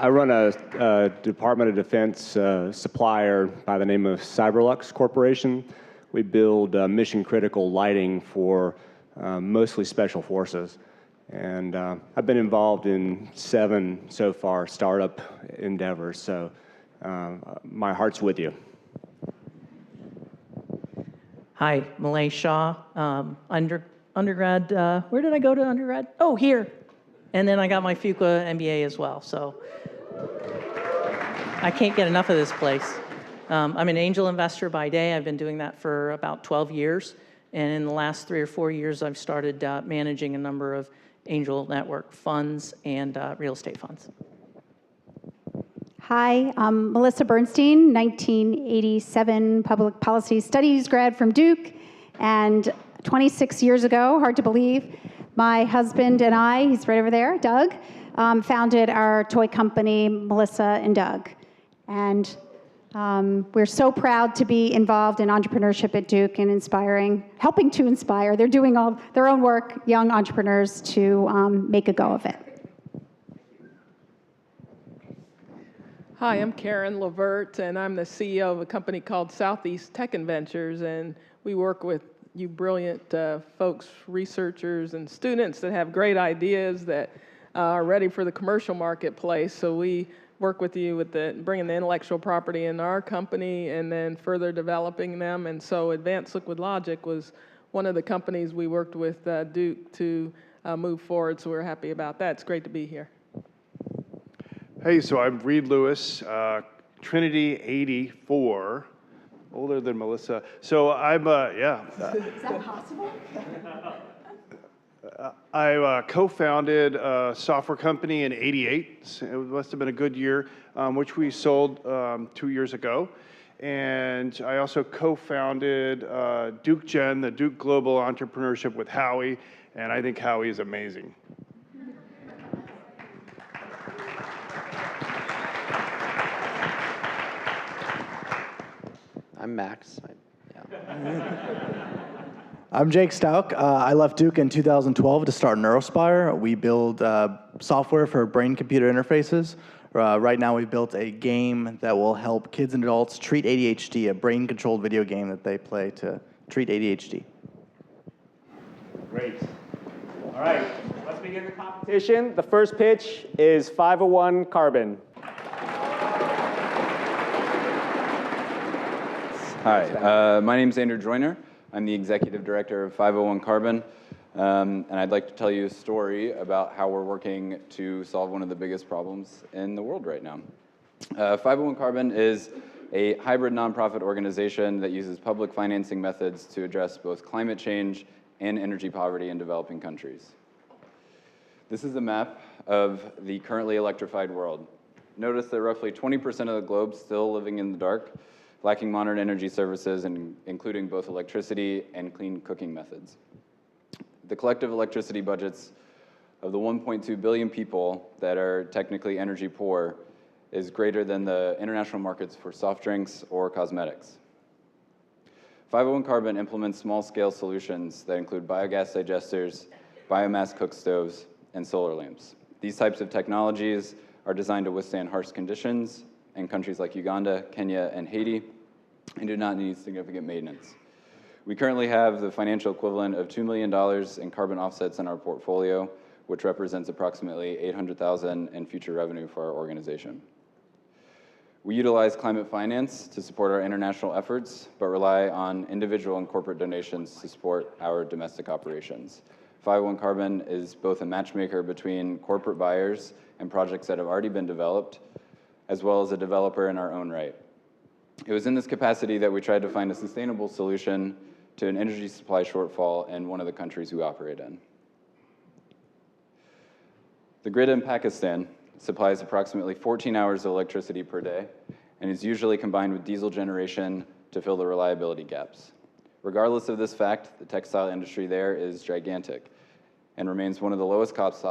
I run a Department of Defense supplier by the name of Cyberlux Corporation. We build mission-critical lighting for mostly special forces. And I've been involved in 7 so far startup endeavors, so my heart's with you. Hi, Malay Shaw, undergrad. Where did I go to undergrad? Oh, here. And then I got my Fuqua MBA as well, so I can't get enough of this place. I'm an angel investor by day. I've been doing that for about 12 years. And in the last 3 or 4 years, I've started managing a number of angel network funds and real estate funds. Hi, I'm Melissa Bernstein, 1987 public policy studies grad from Duke. And 26 years ago, hard to believe, my husband and I, he's right over there, Doug, founded our toy company, Melissa and Doug. And we're so proud to be involved in entrepreneurship at Duke and helping to inspire. They're doing all their own work, young entrepreneurs, to make a go of it. Hi, I'm Karen Levert, and I'm the CEO of a company called Southeast Tech and Ventures, and we work with you brilliant folks, researchers, and students that have great ideas that are ready for the commercial marketplace. So we work with you with bringing the intellectual property in our company and then further developing them. And so Advanced Liquid Logic was one of the companies we worked with Duke to move forward, so we're happy about that. It's great to be here. Hey, so I'm Reed Lewis, Trinity 84, older than Melissa. So I'm, yeah. Is that possible? I co-founded a software company in '88. It must have been a good year, which we sold 2 years ago. And I also co-founded Duke Gen, the Duke Global Entrepreneurship with Howie, and I think Howie is amazing. I'm Max. I'm Jake Stauk. I left Duke in 2012 to start Neurospire. We build software for brain-computer interfaces. Right now we've built a game that will help kids and adults treat ADHD, a brain-controlled video game that they play to treat ADHD. Great. All right, let's begin the competition. The first pitch is 501 Hi, my name is Andrew Joyner. I'm the executive director of 501 Carbon, and I'd like to tell you a story about how we're working to solve one of the biggest problems in the world right now. 501 Carbon is a hybrid nonprofit organization that uses public financing methods to address both climate change and energy poverty in developing countries. This is a map of the currently electrified world. Notice that roughly 20% of the globe is still living in the dark, lacking modern energy services, including both electricity and clean cooking methods. The collective electricity budgets of the 1.2 billion people that are technically energy poor is greater than the international markets for soft drinks or cosmetics. 501 Carbon implements small-scale solutions that include biogas digesters, biomass cook stoves, and solar lamps. These types of technologies are designed to withstand harsh conditions in countries like Uganda, Kenya, and Haiti, and do not need significant maintenance. We currently have the financial equivalent of $2 million in carbon offsets in our portfolio, which represents approximately $800,000 in future revenue for our organization. We utilize climate finance to support our international efforts, but rely on individual and corporate donations to support our domestic operations. 501 Carbon is both a matchmaker between corporate buyers and projects that have already been developed, as well as a developer in our own right. It was in this capacity that we tried to find a sustainable solution to an energy supply shortfall in one of the countries we operate in. The grid in Pakistan supplies approximately 14 hours of electricity per day and is usually combined with diesel generation to fill the reliability gaps. Regardless of this fact, the textile industry there is gigantic and remains one of the lowest cost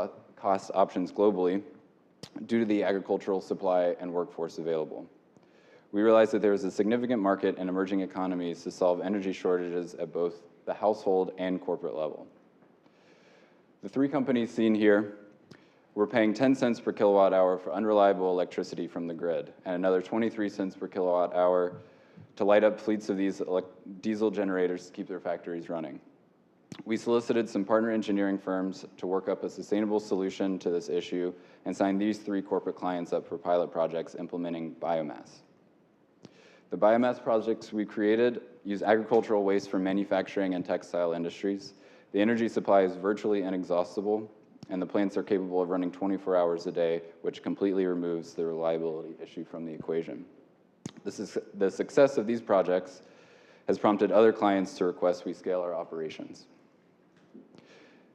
options globally due to the agricultural supply and workforce available. We realized that there is a significant market in emerging economies to solve energy shortages at both the household and corporate level. The 3 companies seen here We're paying 10 cents per kilowatt hour for unreliable electricity from the grid, and another 23 cents per kilowatt hour to light up fleets of these diesel generators to keep their factories running. We solicited some partner engineering firms to work up a sustainable solution to this issue and signed these 3 corporate clients up for pilot projects implementing biomass. The biomass projects we created use agricultural waste from manufacturing and textile industries. The energy supply is virtually inexhaustible, and the plants are capable of running 24 hours a day, which completely removes the reliability issue from the equation. The success of these projects has prompted other clients to request we scale our operations.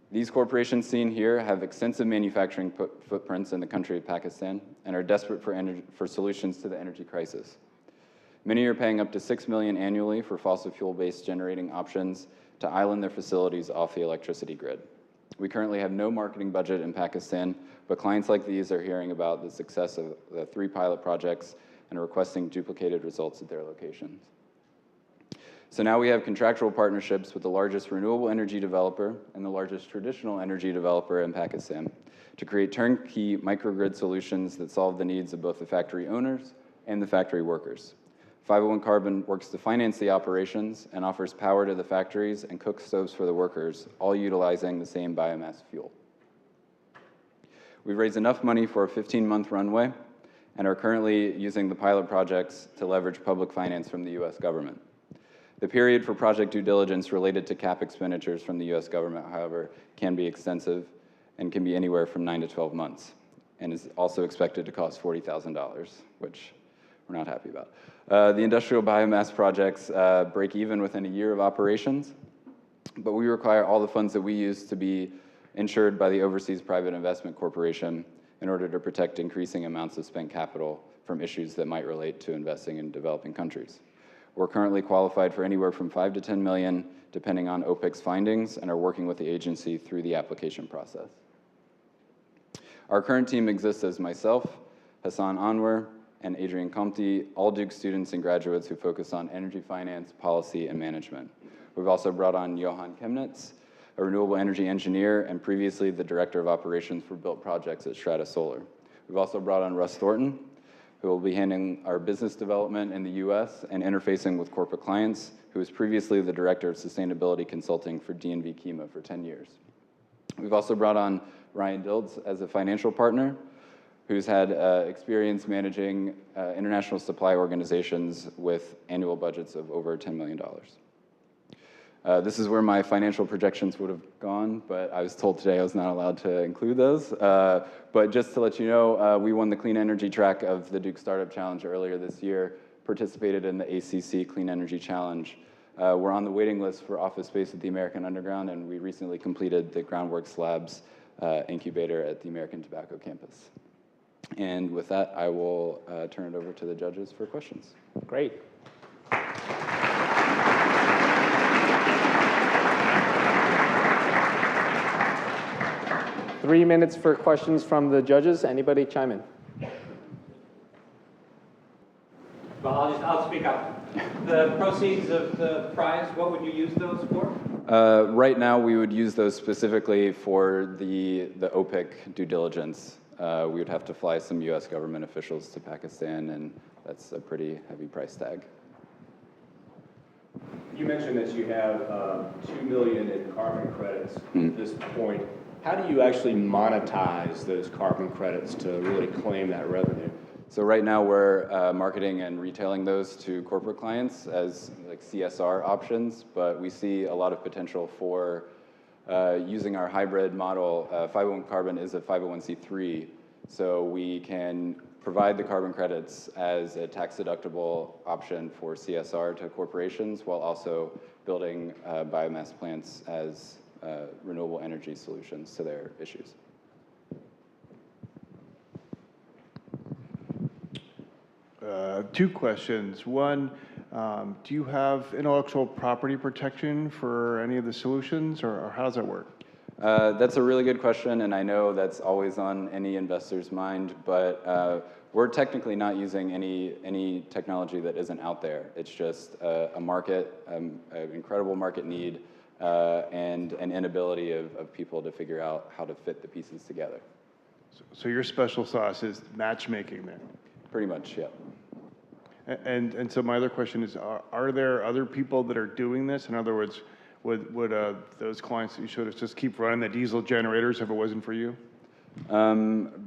These corporations seen here have extensive manufacturing footprints in the country of Pakistan and are desperate for solutions to the energy crisis. Many are paying up to $6 million annually for fossil fuel-based generating options to island their facilities off the electricity grid. We currently have no marketing budget in Pakistan, but clients like these are hearing about the success of the 3 pilot projects and are requesting duplicated results at their locations. So now we have contractual partnerships with the largest renewable energy developer and the largest traditional energy developer in Pakistan to create turnkey microgrid solutions that solve the needs of both the factory owners and the factory workers. 501 Carbon works to finance the operations and offers power to the factories and cook stoves for the workers, all utilizing the same biomass fuel. We've raised enough money for a 15-month runway and are currently using the pilot projects to leverage public finance from the US government. The period for project due diligence related to cap expenditures from the US government, however, can be extensive and can be anywhere from 9 to 12 months, and is also expected to cost $40,000, which we're not happy about. The industrial biomass projects break even within a year of operations, but we require all the funds that we use to be insured by the Overseas Private Investment Corporation in order to protect increasing amounts of spent capital from issues that might relate to investing in developing countries. We're currently qualified for anywhere from 5 to 10 million, depending on OPIC's findings, and are working with the agency through the application process. Our current team exists as myself, Hassan Anwar, and Adrian Comte, all Duke students and graduates who focus on energy finance, policy, and management. We've also brought on Johan Chemnitz, a renewable energy engineer and previously the director of operations for built projects at Strata Solar. We've also brought on Russ Thornton, who will be handling our business development in the US and interfacing with corporate clients, who was previously the director of sustainability consulting for DNV Chemo for 10 years. We've also brought on Ryan Diltz as a financial partner, who's had experience managing international supply organizations with annual budgets of over $10 million. This is where my financial projections would have gone, but I was told today I was not allowed to include those. But just to let you know, we won the clean energy track of the Duke Startup Challenge earlier this year, participated in the ACC Clean Energy Challenge. We're on the waiting list for office space at the American Underground, and we recently completed the Groundworks Labs incubator at the American Tobacco campus. And with that, I will turn it over to the judges for questions. Great. 3 minutes for questions from the judges. Anybody chime in? Well, I'll speak up. The proceeds of the prize, what would you use those for? Right now, we would use those specifically for the OPIC due diligence. We would have to fly some US government officials to Pakistan, and that's a pretty heavy price tag. You mentioned that you have 2 million in carbon credits at this point. How do you actually monetize those carbon credits to really claim that revenue? So right now we're marketing and retailing those to corporate clients as like CSR options, but we see a lot of potential for using our hybrid model. 501 Carbon is a 501c3, so we can provide the carbon credits as a tax-deductible option for CSR to corporations while also building biomass plants as renewable energy solutions to their issues. Two questions. One, do you have intellectual property protection for any of the solutions, or how does that work? That's a really good question, and I know that's always on any investor's mind, but we're technically not using any technology that isn't out there. It's just a market, an incredible market need, and an inability of people to figure out how to fit the pieces together. So your special sauce is matchmaking then? Pretty much, yeah. And so my other question is, are there other people that are doing this? In other words, would those clients that you showed us just keep running the diesel generators if it wasn't for you?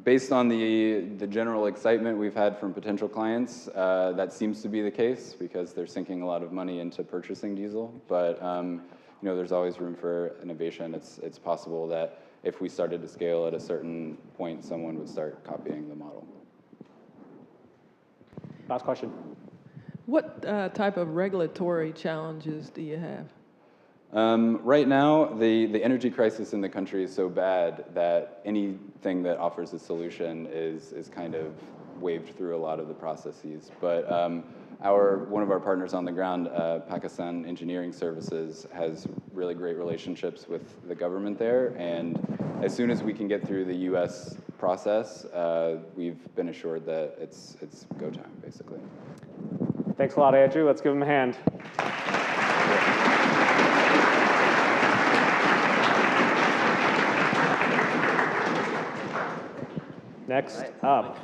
Based on the general excitement we've had from potential clients, that seems to be the case because they're sinking a lot of money into purchasing diesel. But you know, there's always room for innovation. It's possible that if we started to scale at a certain point, someone would start copying the model. Last question. What type of regulatory challenges do you have? Right now, the energy crisis in the country is so bad that anything that offers a solution is kind of waved through a lot of the processes. But one of our partners on the ground, Pakistan Engineering Services, has really great relationships with the government there. And as soon as we can get through the U.S. process, we've been assured that it's go time, basically. Thanks a lot, Andrew. Let's give him a hand. Next up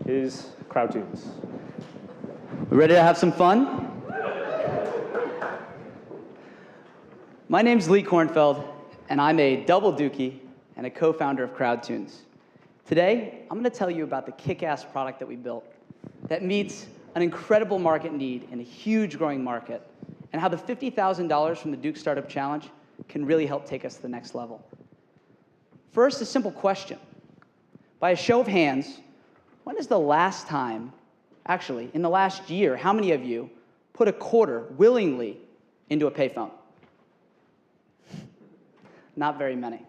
is CrowdTunes. We ready to have some fun? My name's Lee Kornfeld, and I'm a double Dookie and a co-founder of CrowdTunes. Today, I'm going to tell you about the kick-ass product that we built that meets an incredible market need in a huge growing market, and how the $50,000 from the Duke Startup Challenge can really help take us to the next level. First, a simple question. By a show of hands, when is the last time, actually, in the last year, how many of you put a quarter willingly into a payphone? Not very many.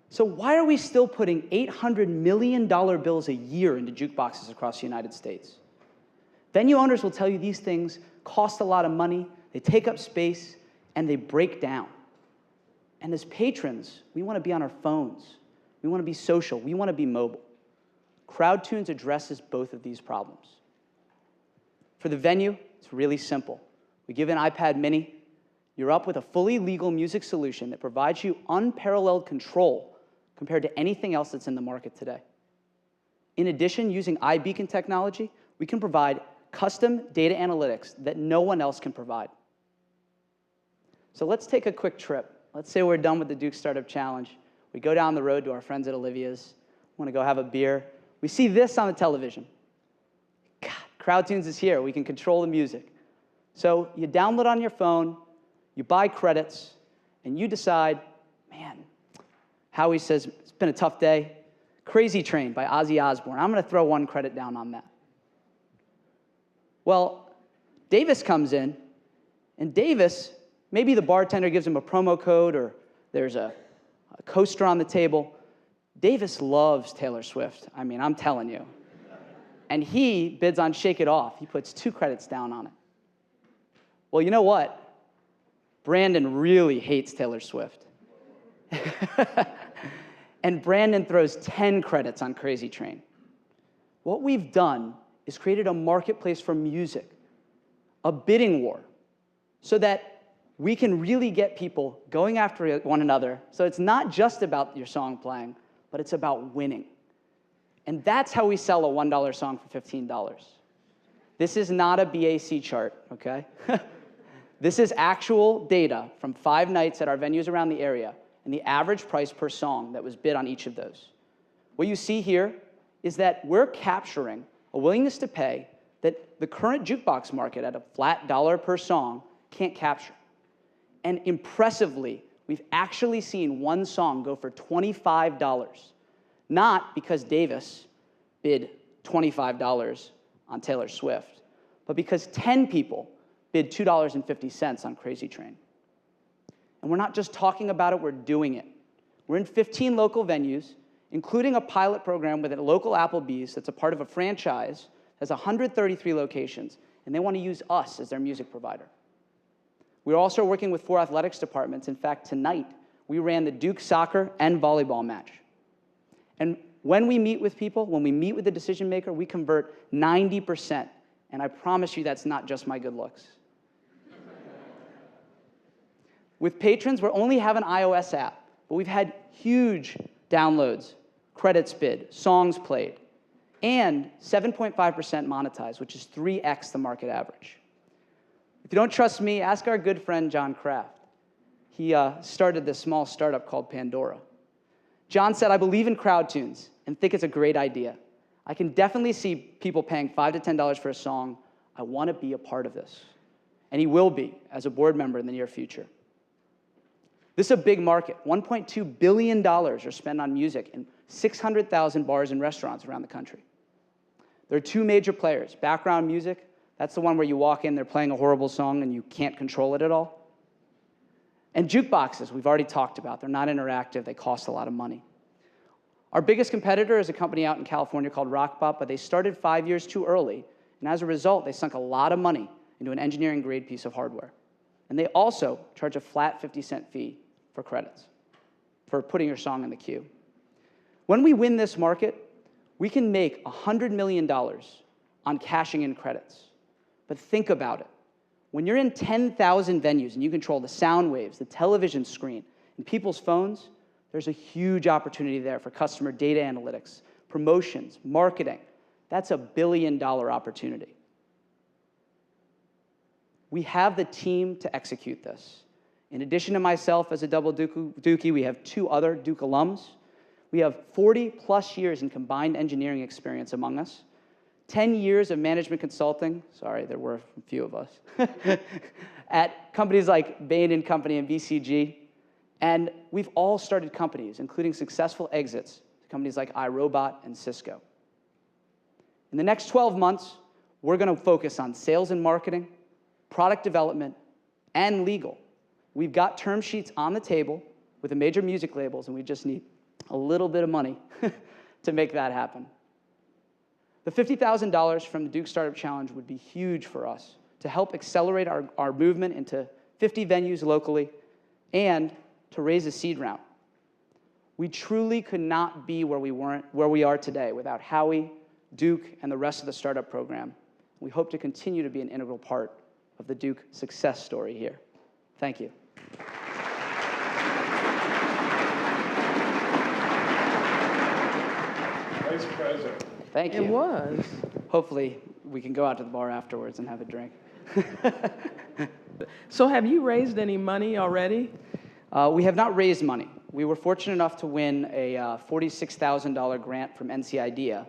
So why are we still putting $800 million bills a year into jukeboxes across the United States? Venue owners will tell you these things cost a lot of money, they take up space, and they break down. And as patrons, we want to be on our phones. We want to be social. We want to be mobile. CrowdTunes addresses both of these problems. For the venue, it's really simple. We give an iPad mini. You're up with a fully legal music solution that provides you unparalleled control compared to anything else that's in the market today. In addition, using iBeacon technology, we can provide custom data analytics that no one else can provide. So let's take a quick trip. Let's say we're done with the Duke Startup Challenge. We go down the road to our friends at Olivia's, want to go have a beer. We see this on the television. God, CrowdTunes is here. We can control the music. So you download on your phone, you buy credits, and you decide, man, Howie says, it's been a tough day. Crazy Train by Ozzy Osbourne. I'm going to throw 1 credit down on that. Well, Davis comes in, and Davis, maybe the bartender gives him a promo code, or there's a coaster on the table. Davis loves Taylor Swift. I mean, I'm telling you. And he bids on Shake It Off. He puts 2 credits down on it. Well, you know what? Brandon really hates Taylor Swift. And Brandon throws 10 credits on Crazy Train. What we've done is created a marketplace for music, a bidding war, so that we can really get people going after one another. So it's not just about your song playing, but it's about winning. And that's how we sell a $1 song for $15. This is not a BAC chart, okay? This is actual data from 5 nights at our venues around the area and the average price per song that was bid on each of those. What you see here is that we're capturing a willingness to pay that the current jukebox market at a flat dollar per song can't capture. And impressively, we've actually seen one song go for $25, not because Davis bid $25 on Taylor Swift, but because 10 people bid $2.50 on Crazy Train. And we're not just talking about it, we're doing it. We're in 15 local venues, including a pilot program with a local Applebee's that's a part of a franchise, has 133 locations, and they want to use us as their music provider. We're also working with 4 athletics departments. In fact, tonight, we ran the Duke soccer and volleyball match. And when we meet with people, when we meet with the decision maker, we convert 90%. And I promise you that's not just my good looks. With patrons, we only have an iOS app, but we've had huge downloads credits bid, songs played, and 7.5% monetized, which is 3x the market average. If you don't trust me, ask our good friend John Kraft. He started this small startup called Pandora. John said, I believe in crowd tunes and think it's a great idea. I can definitely see people paying $5 to $10 for a song. I want to be a part of this. And he will be as a board member in the near future. This is a big market. $1.2 billion are spent on music in 600,000 bars and restaurants around the country. There are two major players. Background music, that's the one where you walk in, they're playing a horrible song and you can't control it at all. And jukeboxes, we've already talked about. They're not interactive. They cost a lot of money. Our biggest competitor is a company out in California called Rockpop, but they started 5 years too early. And as a result, they sunk a lot of money into an engineering-grade piece of hardware. And they also charge a flat 50-cent fee for credits, for putting your song in the queue. When we win this market, we can make $100 million on cashing in credits. But think about it. When you're in 10,000 venues and you control the sound waves, the television screen, and people's phones, there's a huge opportunity there for customer data analytics, promotions, marketing. That's a billion-dollar opportunity. We have the team to execute this. In addition to myself as a double Dookie, we have 2 other Duke alums. We have 40-plus years in combined engineering experience among us, 10 years of management consulting, sorry, there were a few of us, at companies like Bain & Company and BCG. And we've all started companies, including successful exits to companies like iRobot and Cisco. In the next 12 months, we're going to focus on sales and marketing, product development, and legal. We've got term sheets on the table with the major music labels, and we just need a little bit of money to make that happen. The $50,000 from the Duke Startup Challenge would be huge for us to help accelerate our movement into 50 venues locally and to raise a seed round. We truly could not be where we are today without Howie, Duke, and the rest of the startup program. We hope to continue to be an integral part of the Duke success story here. Thank you. Vice President. Thank you. It was. Hopefully, we can go out to the bar afterwards and have a drink. So have you raised any money already? We have not raised money. We were fortunate enough to win a $46,000 grant from NCIDEA.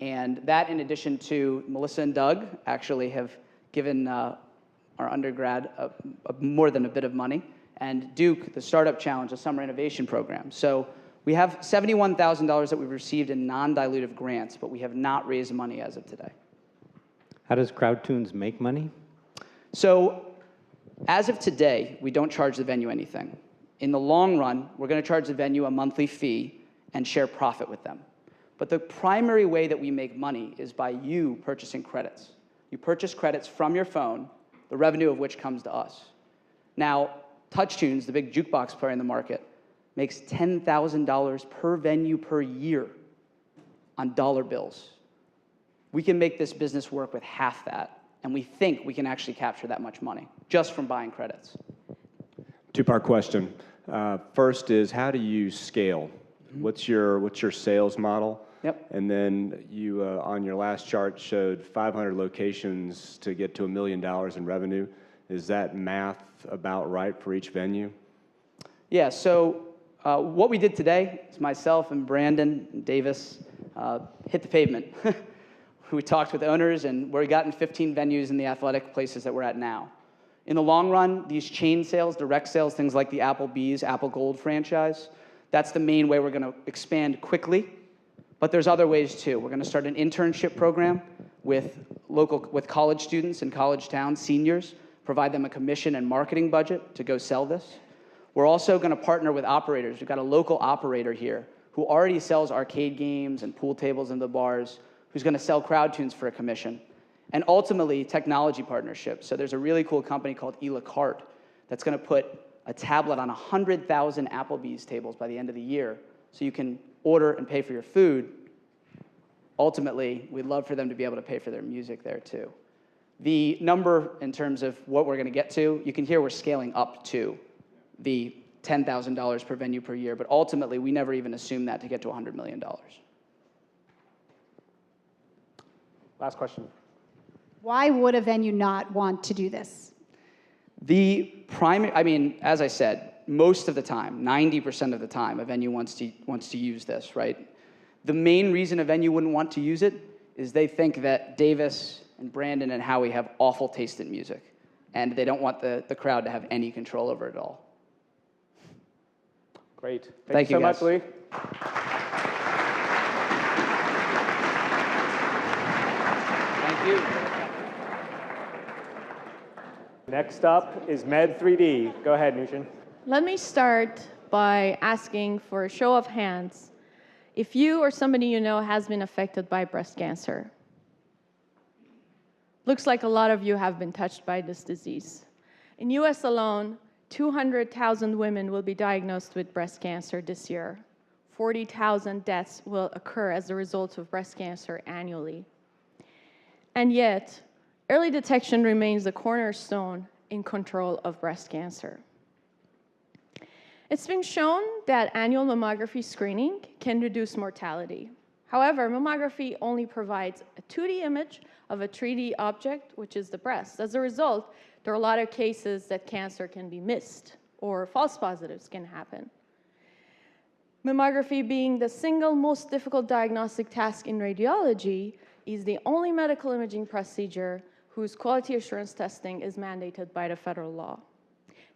And that, in addition to Melissa and Doug, actually have given our undergrad more than a bit of money. And Duke, the Startup Challenge, a summer innovation program. So we have $71,000 that we've received in non-dilutive grants, but we have not raised money as of today. How does CrowdTunes make money? So as of today, we don't charge the venue anything. In the long run, we're going to charge the venue a monthly fee and share profit with them. But the primary way that we make money is by you purchasing credits. You purchase credits from your phone, the revenue of which comes to us. Now, TouchTunes, the big jukebox player in the market, makes $10,000 per venue per year on dollar bills. We can make this business work with half that, and we think we can actually capture that much money just from buying credits. Two-part question. First is, how do you scale? What's your sales model? Yep. And then you, on your last chart, showed 500 locations to get to $1 million in revenue. Is that math about right for each venue? Yeah, so what we did today is myself and Brandon and Davis hit the pavement. We talked with owners, and we've gotten 15 venues in the athletic places that we're at now. In the long run, these chain sales, direct sales, things like the Applebee's Apple Gold franchise, that's the main way we're going to expand quickly. But there's other ways too. We're going to start an internship program with college students in college towns, seniors, provide them a commission and marketing budget to go sell this. We're also going to partner with operators. We've got a local operator here who already sells arcade games and pool tables in the bars, who's going to sell CrowdTunes for a commission. And ultimately, technology partnerships. So there's a really cool company called eLacarte that's going to put a tablet on 100,000 Applebee's tables by the end of the year, so you can order and pay for your food. Ultimately, we'd love for them to be able to pay for their music there too. The number in terms of what we're going to get to, you can hear we're scaling up to the $10,000 per venue per year, but ultimately we never even assumed that to get to $100 million. Last question. Why would a venue not want to do this? The primary, I mean, as I said, most of the time, 90% of the time, a venue wants to use this, right? The main reason a venue wouldn't want to use it is they think that Davis and Brandon and Howie have awful taste in music, and they don't want the crowd to have any control over it all. Great. Thank you so guys. much, Lee. Thank you. Next up is Med 3D. Go ahead, Nushin. Let me start by asking for a show of hands if you or somebody you know has been affected by breast cancer. Looks like a lot of you have been touched by this disease. In US alone, 200,000 women will be diagnosed with breast cancer this year. 40,000 deaths will occur as a result of breast cancer annually. And yet, early detection remains the cornerstone in control of breast cancer. It's been shown that annual mammography screening can reduce mortality. However, mammography only provides a 2D image of a 3D object, which is the breast. As a result, there are a lot of cases that cancer can be missed or false positives can happen. Mammography being the single most difficult diagnostic task in radiology is the only medical imaging procedure whose quality assurance testing is mandated by the federal law.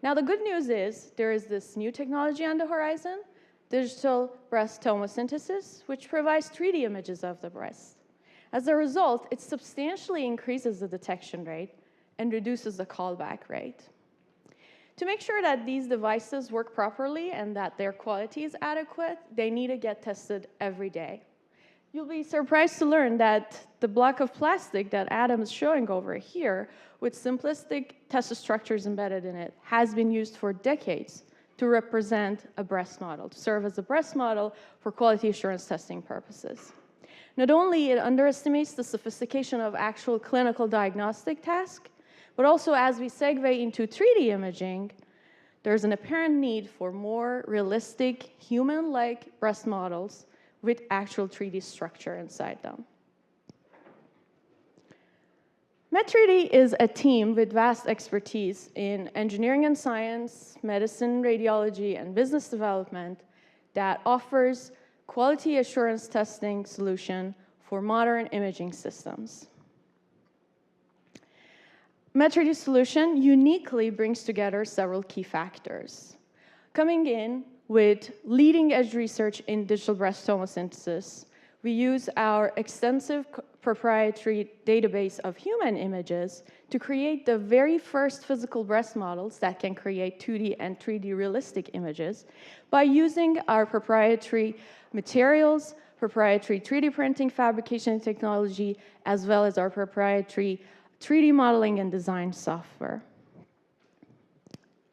Now, the good news is there is this new technology on the horizon, digital breast tomosynthesis, which provides 3D images of the breast. As a result, it substantially increases the detection rate and reduces the callback rate. To make sure that these devices work properly and that their quality is adequate, they need to get tested every day. You'll be surprised to learn that the block of plastic that Adam is showing over here, with simplistic test structures embedded in it, has been used for decades to represent a breast model, to serve as a breast model for quality assurance testing purposes. Not only it underestimates the sophistication of actual clinical diagnostic task, but also as we segue into 3D imaging, there's an apparent need for more realistic, human-like breast models with actual 3D structure inside them. Med3D is a team with vast expertise in engineering and science, medicine, radiology, and business development that offers quality assurance testing solution for modern imaging systems. Med3D solution uniquely brings together several key factors. Coming in with leading-edge research in digital breast tomosynthesis, we use our extensive proprietary database of human images to create the very first physical breast models that can create 2D and 3D realistic images by using our proprietary materials, proprietary 3D printing fabrication technology, as well as our proprietary 3D modeling and design software.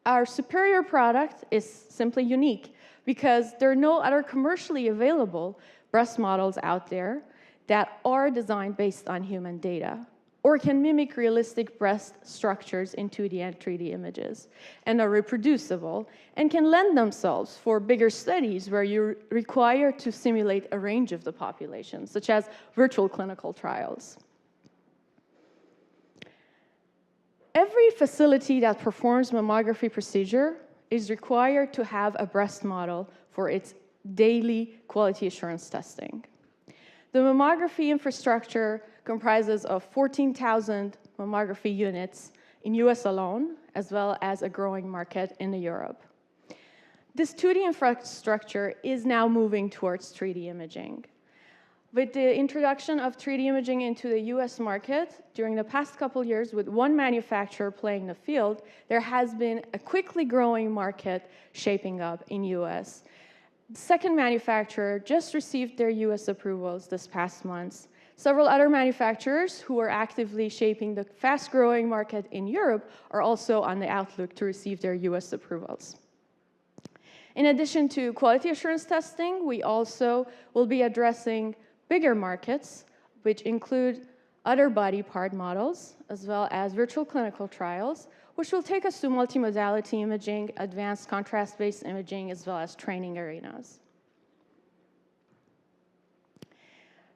Our superior product is simply unique because there are no other commercially available breast models out there that are designed based on human data or can mimic realistic breast structures in 2D and 3D images and are reproducible and can lend themselves for bigger studies where you're required to simulate a range of the population, such as virtual clinical trials. Every facility that performs mammography procedure is required to have a breast model for its daily quality assurance testing. The mammography infrastructure comprises of 14,000 mammography units in US alone, as well as a growing market in Europe. This 2D infrastructure is now moving towards 3D imaging. With the introduction of 3D imaging into the US market, during the past couple years, with one manufacturer playing the field, there has been a quickly growing market shaping up in US. The second manufacturer just received their US approvals this past month. Several other manufacturers who are actively shaping the fast-growing market in Europe are also on the outlook to receive their US approvals. In addition to quality assurance testing, we also will be addressing bigger markets, which include other body part models, as well as virtual clinical trials, which will take us to multimodality imaging, advanced contrast-based imaging, as well as training arenas.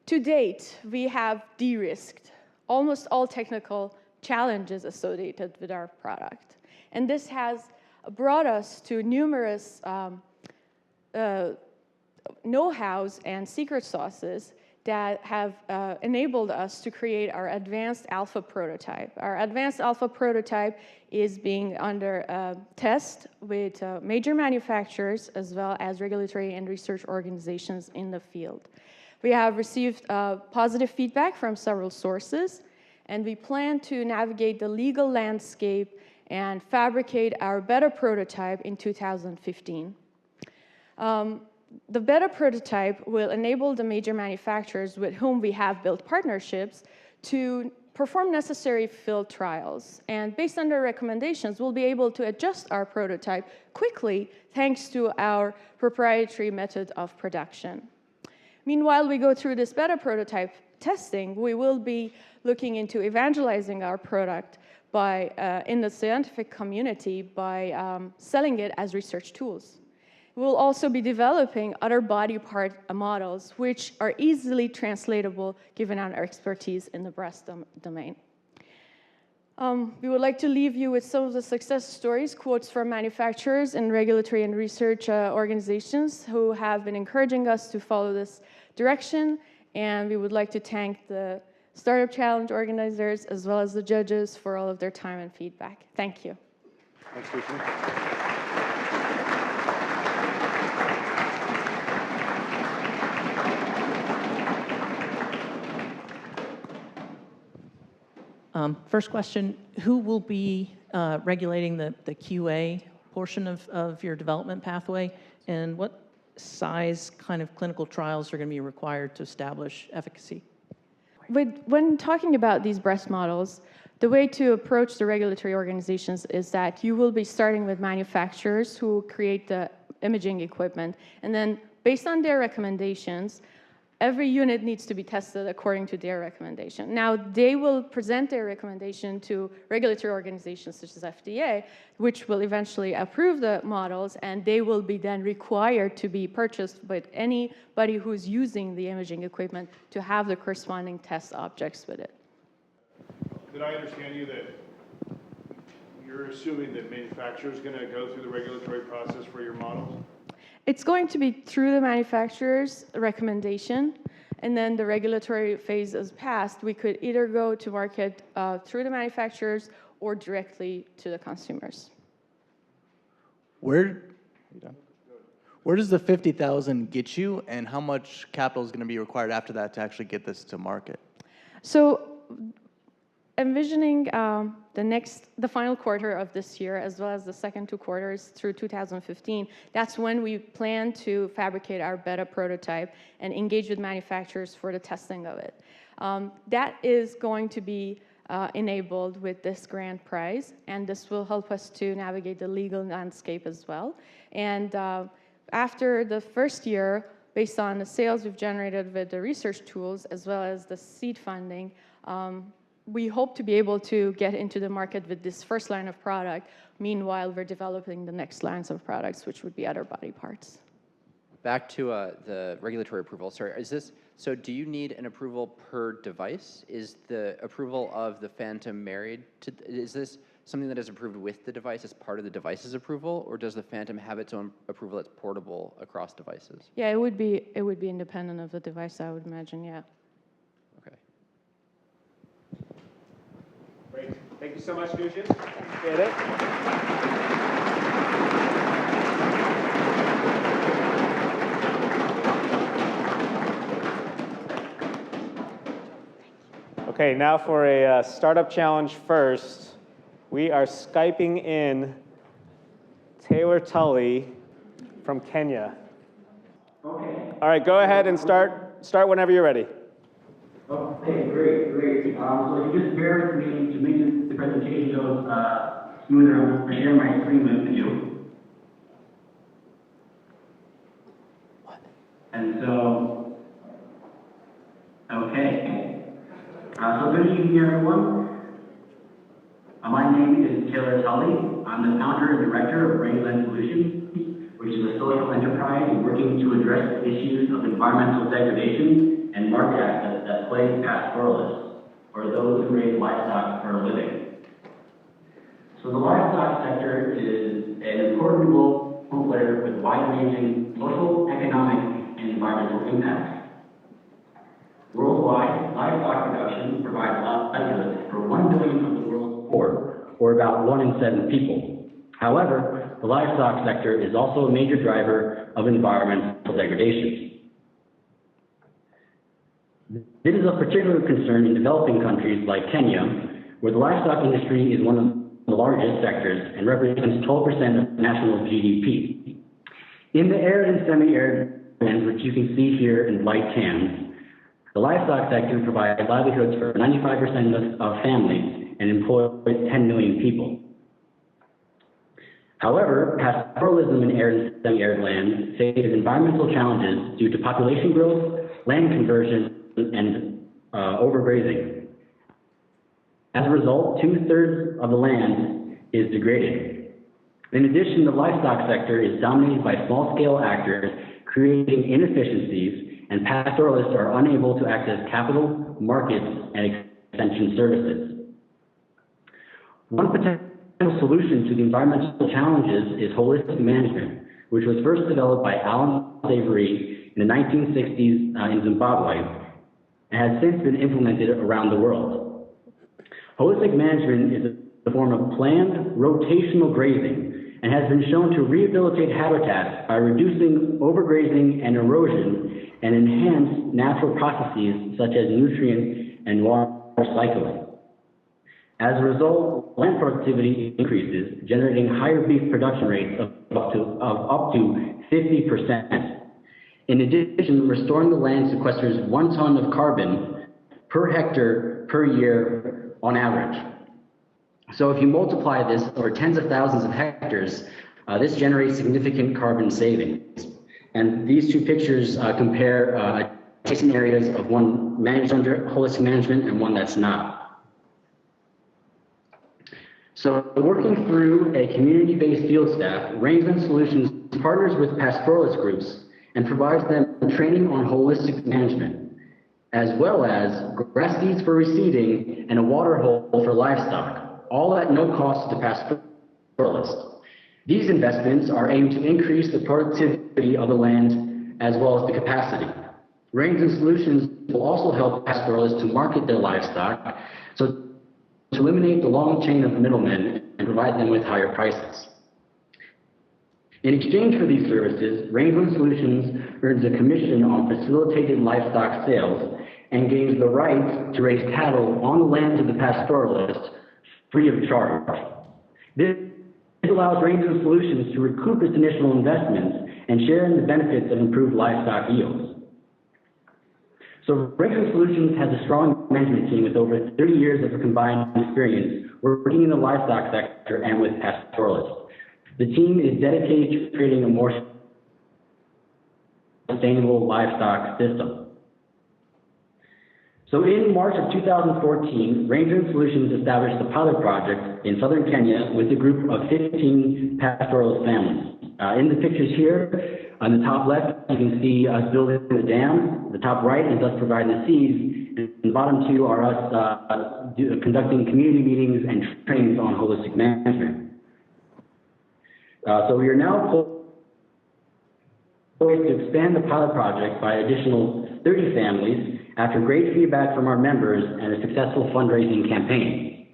To date, we have de-risked almost all technical challenges associated with our product. And this has brought us to numerous know-hows and secret sauces that have enabled us to create our advanced alpha prototype. Our advanced alpha prototype is being under test with major manufacturers as well as regulatory and research organizations in the field. We have received positive feedback from several sources, and we plan to navigate the legal landscape and fabricate our beta prototype in 2015. The beta prototype will enable the major manufacturers with whom we have built partnerships to perform necessary field trials. And based on their recommendations, we'll be able to adjust our prototype quickly thanks to our proprietary method of production. Meanwhile, we go through this beta prototype testing, we will be looking into evangelizing our product by, in the scientific community by selling it as research tools. We'll also be developing other body part models which are easily translatable given our expertise in the breast domain. We would like to leave you with some of the success stories, quotes from manufacturers and regulatory and research organizations who have been encouraging us to follow this direction. And we would like to thank the Startup Challenge organizers as well as the judges for all of their time and feedback. Thank you. Thanks, Lucian. First question, who will be regulating the QA portion of your development pathway, and what size kind of clinical trials are going to be required to establish efficacy? When talking about these breast models, the way to approach the regulatory organizations is that you will be starting with manufacturers who create the imaging equipment, and then based on their recommendations, every unit needs to be tested according to their recommendation. Now, they will present their recommendation to regulatory organizations such as FDA, which will eventually approve the models, and they will be then required to be purchased by anybody who's using the imaging equipment to have the corresponding test objects with it. Did I understand you that you're assuming that manufacturers are going to go through the regulatory process for your models? It's going to be through the manufacturer's recommendation, and then the regulatory phase is passed. We could either go to market through the manufacturers or directly to the consumers. Where does the 50,000 get you, and how much capital is going to be required after that to actually get this to market? So, envisioning the final quarter of this year, as well as the second 2 quarters through 2015, that's when we plan to fabricate our beta prototype and engage with manufacturers for the testing of it. That is going to be enabled with this grant prize, and this will help us to navigate the legal landscape as well. And after the first year, based on the sales we've generated with the research tools, as well as the seed funding, we hope to be able to get into the market with this first line of product. Meanwhile, we're developing the next lines of products, which would be other body parts. Back to the regulatory approval. Sorry, so do you need an approval per device? Is the approval of the Phantom married to, is this something that is approved with the device as part of the device's approval, or does the Phantom have its own approval that's portable across devices? Yeah, it would be independent of the device, I would imagine, yeah. Okay. Great. Thank you so much, Lucian. Appreciate it. Okay, now for a startup challenge first. We are Skyping in Taylor Tully from Kenya. Okay. All right, go ahead and start whenever you're ready. Okay, great. So if you just bear with me to make the presentation goes smoother, I'm going to share my screen with you. And so, okay. So good evening, everyone. My name is Taylor Taylor Tully. I'm the founder and director of Rangeland Solutions, which is a social enterprise working to address issues of environmental degradation and market access that plague pastoralists, or those who raise livestock for a living. So the livestock sector is an important global player with wide-ranging social, economic, and environmental impacts. Worldwide, livestock production provides livelihoods for 1 billion of the world's poor, or about 1 in 7 people. However, the livestock sector is also a major driver of environmental degradation. This is of particular concern in developing countries like Kenya, where the livestock industry is one of the largest sectors and represents 12% of national GDP. In the arid and semi-arid lands, which you can see here in light tans, the livestock sector provides livelihoods for 95% of families and employs 10 million people. However, pastoralism in arid and semi-arid lands faces environmental challenges due to population growth, land conversion, and overgrazing. As a result, 2/3 of the land is degraded. In addition, the livestock sector is dominated by small-scale actors, creating inefficiencies, and pastoralists are unable to access capital, markets, and extension services. One potential solution to the environmental challenges is holistic management, which was first developed by Alan Savory in the 1960s in Zimbabwe, and has since been implemented around the world. Holistic management is a form of planned rotational grazing and has been shown to rehabilitate habitats by reducing overgrazing and erosion and enhance natural processes such as nutrient and water cycling. As a result, land productivity increases, generating higher beef production rates of up to 50%. In addition, restoring the land sequesters 1 ton of carbon per hectare per year on average. So if you multiply this over tens of thousands of hectares, this generates significant carbon savings. And these two pictures compare adjacent areas of one managed under holistic management and one that's not. So working through a community-based field staff, Rangeland Solutions partners with pastoralist groups and provides them training on holistic management, as well as grass seeds for reseeding and a water hole for livestock, all at no cost to pastoralists. These investments are aimed to increase the productivity of the land as well as the capacity. Rangeland Solutions will also help pastoralists to market their livestock, so to eliminate the long chain of middlemen and provide them with higher prices. In exchange for these services, Rangeland Solutions earns a commission on facilitated livestock sales and gains the right to raise cattle on the lands of the pastoralist free of charge. This allows Rangeland Solutions to recoup its initial investments and share in the benefits of improved livestock yields. So Rangeland Solutions has a strong management team with over 30 years of combined experience working in the livestock sector and with pastoralists. The team is dedicated to creating a more sustainable livestock system. So in March of 2014, Rangeland Solutions established a pilot project in southern Kenya with a group of 15 pastoralist families. In the pictures here, on the top left, you can see us building the dam. The top right is us providing the seeds, and the bottom two are us conducting community meetings and trainings on holistic management. So we are now poised to expand the pilot project by additional 30 families after great feedback from our members and a successful fundraising campaign.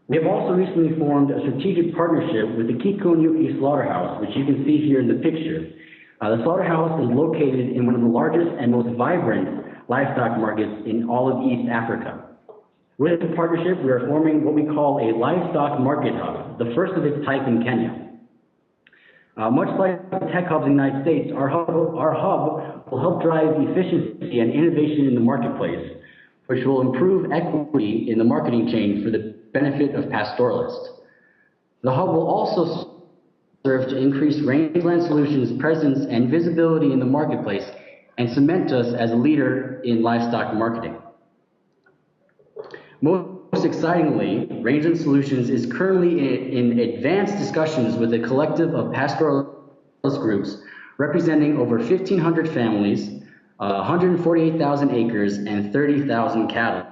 We have also recently formed a strategic partnership with the Keynote slaughterhouse, which you can see here in the picture. The slaughterhouse is located in one of the largest and most vibrant livestock markets in all of East Africa. With the partnership, we are forming what we call a livestock market hub, the first of its type in Kenya. Much like the tech hubs in the United States, our hub will help drive efficiency and innovation in the marketplace, which will improve equity in the marketing chain for the benefit of pastoralists. The hub will also serve to increase Rangeland Solutions' presence and visibility in the marketplace and cement us as a leader in livestock marketing. Most most excitingly, Range and Solutions is currently in advanced discussions with a collective of pastoralist groups representing over 1,500 families, 148,000 acres, and 30,000 cattle.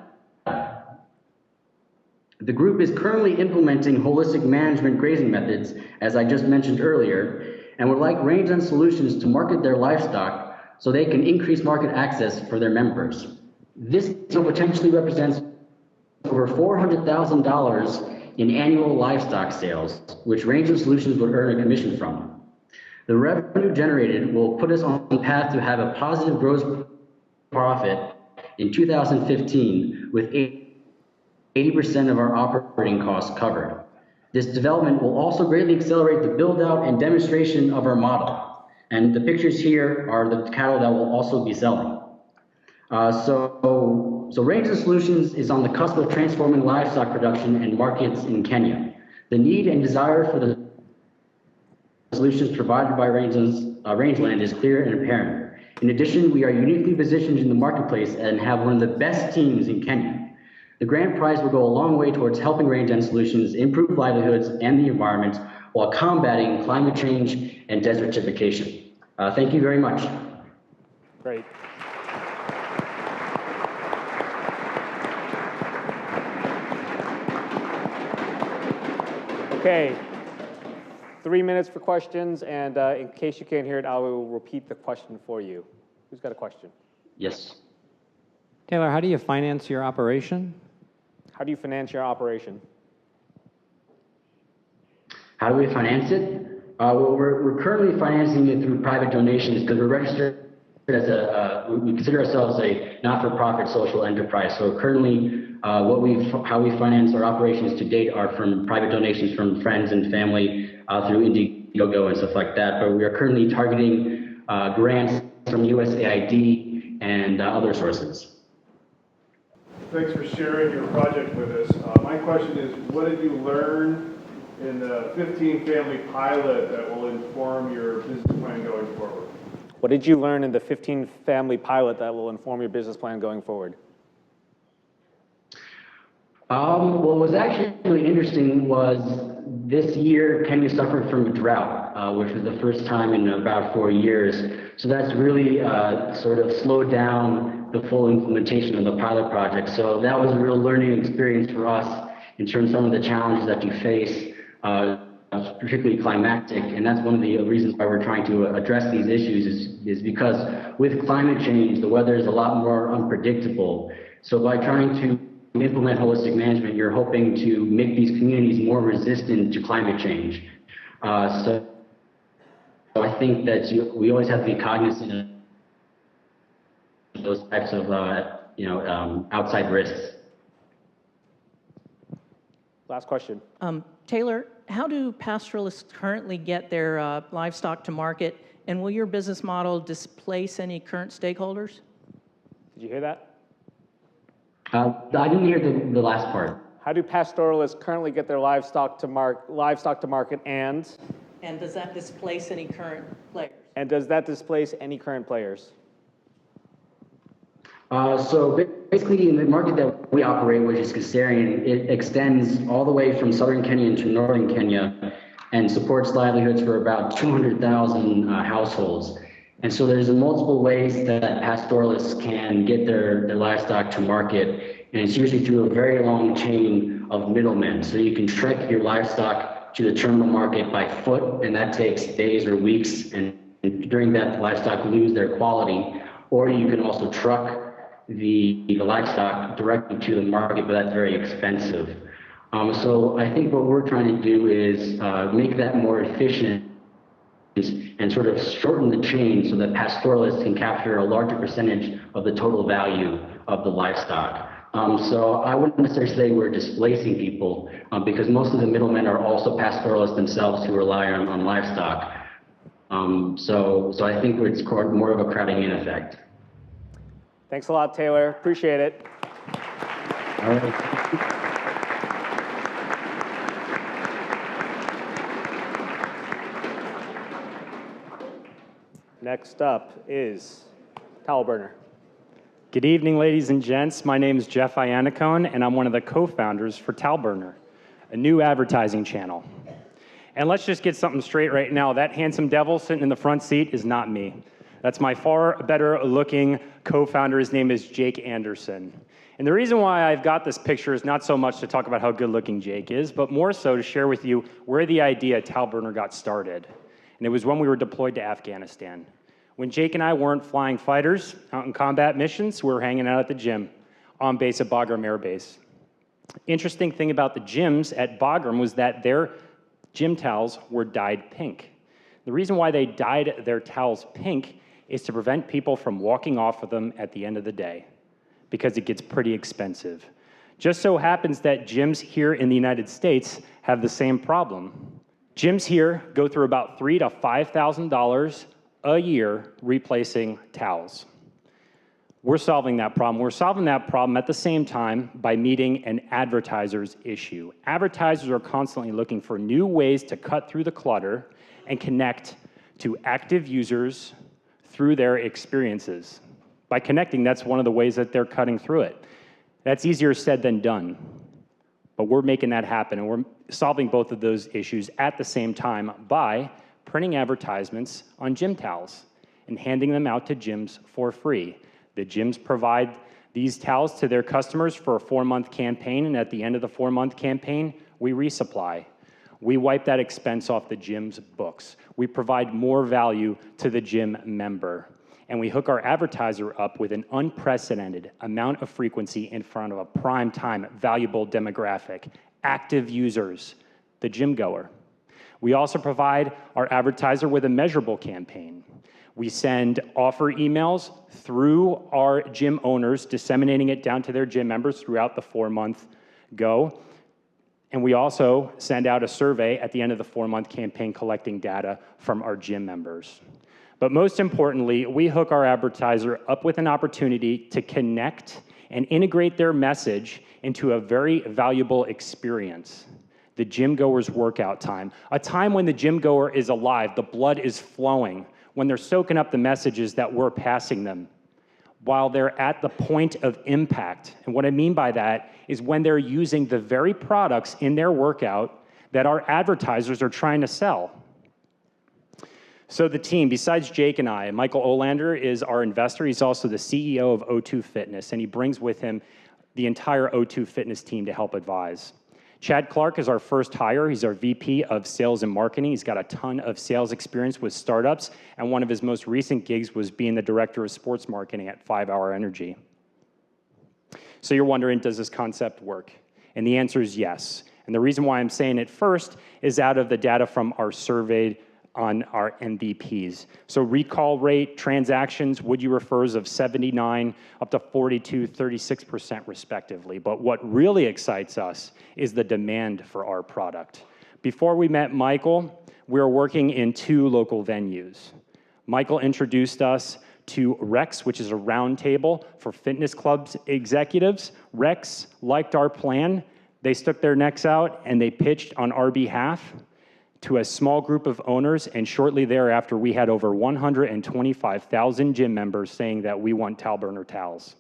The group is currently implementing holistic management grazing methods, as I just mentioned earlier, and would like Range and Solutions to market their livestock so they can increase market access for their members. This deal potentially represents over $400,000 in annual livestock sales, which Range and Solutions would earn a commission from. The revenue generated will put us on the path to have a positive gross profit in 2015 with 80% of our operating costs covered. This development will also greatly accelerate the build out and demonstration of our model. And the pictures here are the cattle that will also be selling. So Range and Solutions is on the cusp of transforming livestock production and markets in Kenya. The need and desire for the solutions provided by Rangeland is clear and apparent. In addition, we are uniquely positioned in the marketplace and have one of the best teams in Kenya. The grand prize will go a long way towards helping Range and Solutions improve livelihoods and the environment while combating climate change and desertification. Thank you very much. Great. Okay, 3 minutes for questions, and in case you can't hear it, I will repeat the question for you. Who's got a question? Yes. Taylor, how do you finance your operation? How do you finance your operation? How do we finance it? Well, we're currently financing it through private donations because we're registered as we consider ourselves a not-for-profit social enterprise. So currently, how we finance our operations to date are from private donations from friends and family through Indiegogo and stuff like that. But we are currently targeting grants from USAID and other sources. Thanks for sharing your project with us. My question is, what did you learn in the 15-family pilot that will inform your business plan going forward? What did you learn in the 15-family pilot that will inform your business plan going forward? What was actually really interesting was this year Kenya suffered from a drought, which was the first time in about 4 years. So that's really sort of slowed down the full implementation of the pilot project. So that was a real learning experience for us in terms of some of the challenges that you face, particularly climatic. And that's one of the reasons why we're trying to address these issues is because with climate change, the weather is a lot more unpredictable. So by trying to implement holistic management, you're hoping to make these communities more resistant to climate change. So I think that we always have to be cognizant of those types of outside risks. Last question. Taylor, how do pastoralists currently get their livestock to market, and will your business model displace any current stakeholders? Did you hear that? I didn't hear the last part. How do pastoralists currently get their livestock to market, and does that displace any current players? And does that displace any current players? So basically, in the market that we operate, which is Caesarean, it extends all the way from southern Kenya to northern Kenya and supports livelihoods for about 200,000 households. And so there's multiple ways that pastoralists can get their livestock to market, and it's usually through a very long chain of middlemen. So you can trek your livestock to the terminal market by foot, and that takes days or weeks, and during that, the livestock lose their quality. Or you can also truck the livestock directly to the market, but that's very expensive. So I think what we're trying to do is make that more efficient and sort of shorten the chain so that pastoralists can capture a larger percentage of the total value of the livestock. So I wouldn't necessarily say we're displacing people because most of the middlemen are also pastoralists themselves who rely on livestock. So I think it's more of a crowding in effect. Thanks a lot, Taylor. Appreciate it. All right. Next up is towel burner. Good evening, ladies and gents. My name is Jeff Iannacone, and I'm one of the co-founders for Talburner, a new advertising channel. And let's just get something straight right now. That handsome devil sitting in the front seat is not me. That's my far better looking co-founder. His name is Jake Anderson. And the reason why I've got this picture is not so much to talk about how good looking Jake is, but more so to share with you where the idea Talburner got started. And it was when we were deployed to Afghanistan. When Jake and I weren't flying fighters out in combat missions, we were hanging out at the gym on base at Bagram Air Base. Interesting thing about the gyms at Bagram was that their gym towels were dyed pink. The reason why they dyed their towels pink is to prevent people from walking off of them at the end of the day, because it gets pretty expensive. Just so happens that gyms here in the United States have the same problem. Gyms here go through about $3,000 to $5,000 a year replacing towels. We're solving that problem. We're solving that problem at the same time by meeting an advertiser's issue. Advertisers are constantly looking for new ways to cut through the clutter and connect to active users through their experiences. By connecting, that's one of the ways that they're cutting through it. That's easier said than done, but we're making that happen, and we're solving both of those issues at the same time by printing advertisements on gym towels and handing them out to gyms for free. The gyms provide these towels to their customers for a 4-month campaign, and at the end of the 4-month campaign, we resupply. We wipe that expense off the gym's books. We provide more value to the gym member, and we hook our advertiser up with an unprecedented amount of frequency in front of a prime time, valuable demographic, active users, the gym goer. We also provide our advertiser with a measurable campaign. We send offer emails through our gym owners, disseminating it down to their gym members throughout the 4-month go. And we also send out a survey at the end of the 4-month campaign collecting data from our gym members. But most importantly, we hook our advertiser up with an opportunity to connect and integrate their message into a very valuable experience. The gym goer's workout time, a time when the gym goer is alive, the blood is flowing, when they're soaking up the messages that we're passing them, while they're at the point of impact. And what I mean by that is when they're using the very products in their workout that our advertisers are trying to sell. So the team, besides Jake and I, Michael Olander is our investor. He's also the CEO of O2 Fitness, and he brings with him the entire O2 Fitness team to help advise. Chad Clark is our first hire. He's our VP of Sales and Marketing. He's got a ton of sales experience with startups, and one of his most recent gigs was being the Director of Sports Marketing at 5 Hour Energy. So you're wondering, does this concept work? And the answer is yes. And the reason why I'm saying it first is out of the data from our survey on our MVPs. So recall rate, transactions, would you refers of 79 up to 42, 36% respectively. But what really excites us is the demand for our product. Before we met Michael, we were working in 2 local venues. Michael introduced us to Rex, which is a round table for fitness clubs executives. Rex liked our plan. They stuck their necks out and they pitched on our behalf to a small group of owners, and shortly thereafter, we had over 125,000 gym members saying that we want Talburner towels.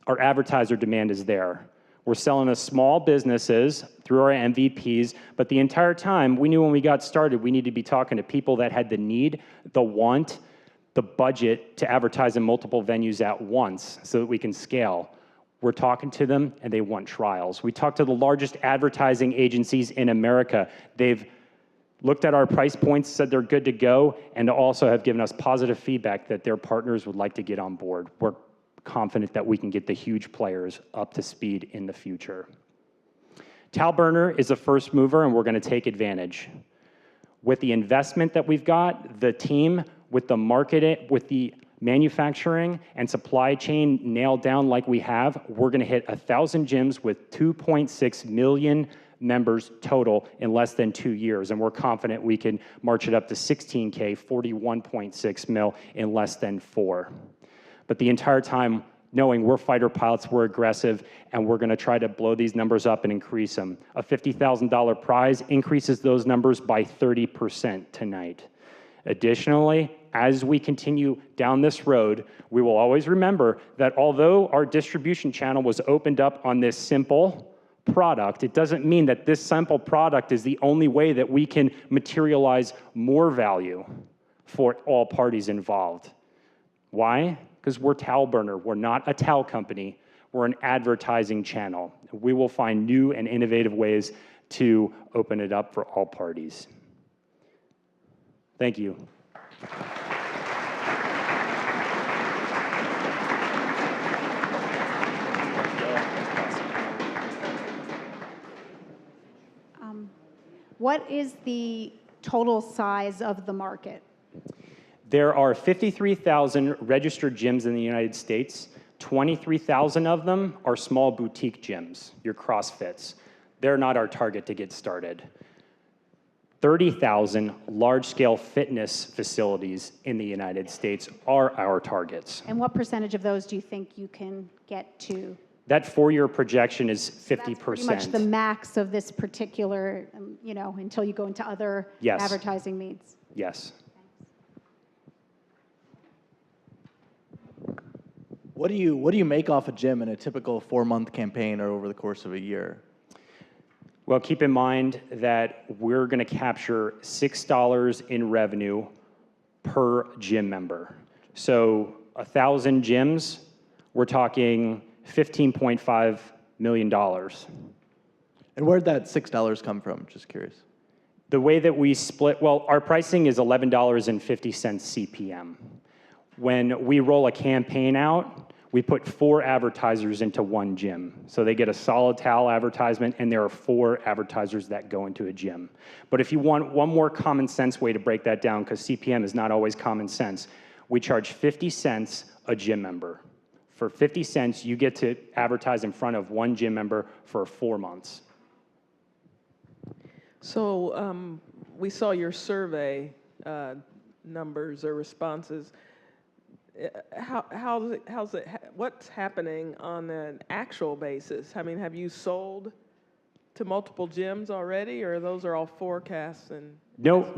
Our advertiser demand is there. We're selling to small businesses through our MVPs, but the entire time, we knew when we got started, we needed to be talking to people that had the need, the want, the budget to advertise in multiple venues at once so that we can scale. We're talking to them, and they want trials. We talked to the largest advertising agencies in America. They've looked at our price points, said they're good to go, and also have given us positive feedback that their partners would like to get on board. We're confident that we can get the huge players up to speed in the future. Talburner is a first mover, and we're going to take advantage. With the investment that we've got, the team, with the market, with the manufacturing and supply chain nailed down like we have, we're going to hit 1,000 gyms with 2.6 million members total in less than 2 years. And we're confident we can march it up to 16K, 41.6 mil in less than 4. But the entire time, knowing we're fighter pilots, we're aggressive, and we're going to try to blow these numbers up and increase them. A $50,000 prize increases those numbers by 30% tonight. Additionally, as we continue down this road, we will always remember that although our distribution channel was opened up on this simple product, it doesn't mean that this simple product is the only way that we can materialize more value for all parties involved. Why? Because we're towel burner. We're not a towel company. We're an advertising channel. We will find new and innovative ways to open it up for all parties. Thank you. What is the total size of the market? There are 53,000 registered gyms in the United States. 23,000 of them are small boutique gyms, your CrossFits. They're not our target to get started. 30,000 large-scale fitness facilities in the United States are our targets. And what percentage of those do you think you can get to? That 4-year projection is 50%. That's pretty much the max of this particular, until you go into other advertising needs. Yes. What do you make off a gym in a typical 4-month campaign or over the course of a year? Well, keep in mind that we're going to capture $6 in revenue per gym member. So 1,000 gyms, we're talking $15.5 million. And where'd that $6 come from? Just curious. The way that we split, well, our pricing is $11.50 CPM. When we roll a campaign out, we put 4 advertisers into one gym. So they get a solid towel advertisement, and there are 4 advertisers that go into a gym. But if you want one more common sense way to break that down, because CPM is not always common sense, we charge 50 cents a gym member. For 50 cents, you get to advertise in front of one gym member for 4 months. So we saw your survey numbers or responses. What's happening on an actual basis? I mean, have you sold to multiple gyms already, or those are all forecasts? And No,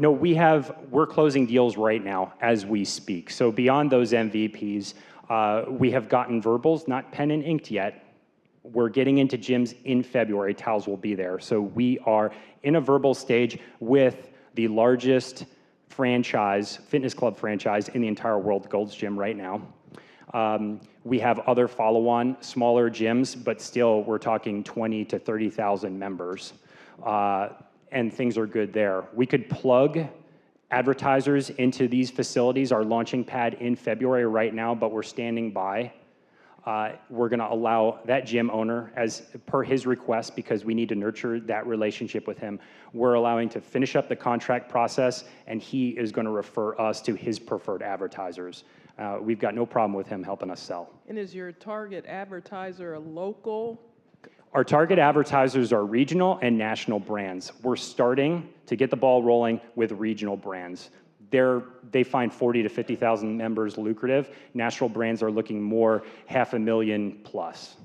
we're closing deals right now as we speak. So beyond those MVPs, we have gotten verbals, not pen and inked yet. We're getting into gyms in February. Towels will be there. So we are in a verbal stage with the largest fitness club franchise in the entire world, Gold's Gym, right now. We have other follow-on smaller gyms, but still we're talking 20 to 30,000 members, and things are good there. We could plug advertisers into these facilities, our launching pad in February right now, but we're standing by. We're going to allow that gym owner, as per his request, because we need to nurture that relationship with him, we're allowing to finish up the contract process, and he is going to refer us to his preferred advertisers. We've got no problem with him helping us sell. And is your target advertiser a local? Our target advertisers are regional and national brands. We're starting to get the ball rolling with regional brands. They find 40 to 50,000 members lucrative. National brands are looking more 500,000 plus.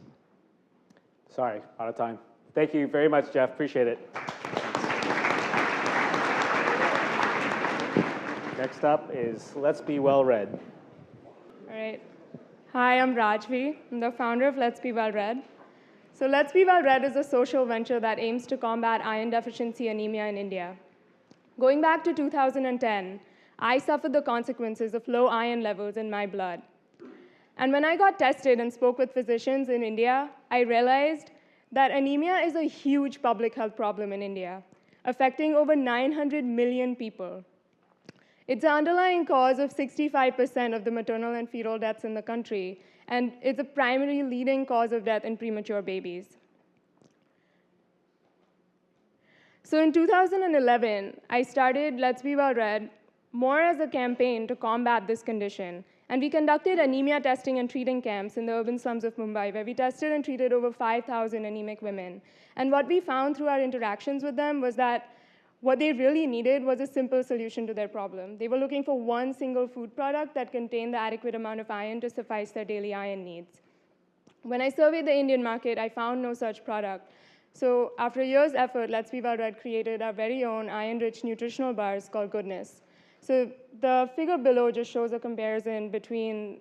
Sorry, out of time. Thank you very much, Jeff. Appreciate it. Next up is Let's Be Well Read. All right. Hi, I'm Rajvi. I'm the founder of Let's Be Well Read. So Let's Be Well Read is a social venture that aims to combat iron deficiency anemia in India. Going back to 2010, I suffered the consequences of low iron levels in my blood. And when I got tested and spoke with physicians in India, I realized that anemia is a huge public health problem in India, affecting over 900 million people. It's the underlying cause of 65% of the maternal and fetal deaths in the country, and it's a primary leading cause of death in premature babies. So in 2011, I started Let's Be Well Read more as a campaign to combat this condition. And we conducted anemia testing and treating camps in the urban slums of Mumbai, where we tested and treated over 5,000 anemic women. And what we found through our interactions with them was that what they really needed was a simple solution to their problem. They were looking for one single food product that contained the adequate amount of iron to suffice their daily iron needs. When I surveyed the Indian market, I found no such product. So after a year's effort, Let's Be Well Read created our very own iron-rich nutritional bars called Goodness. So the figure below just shows a comparison between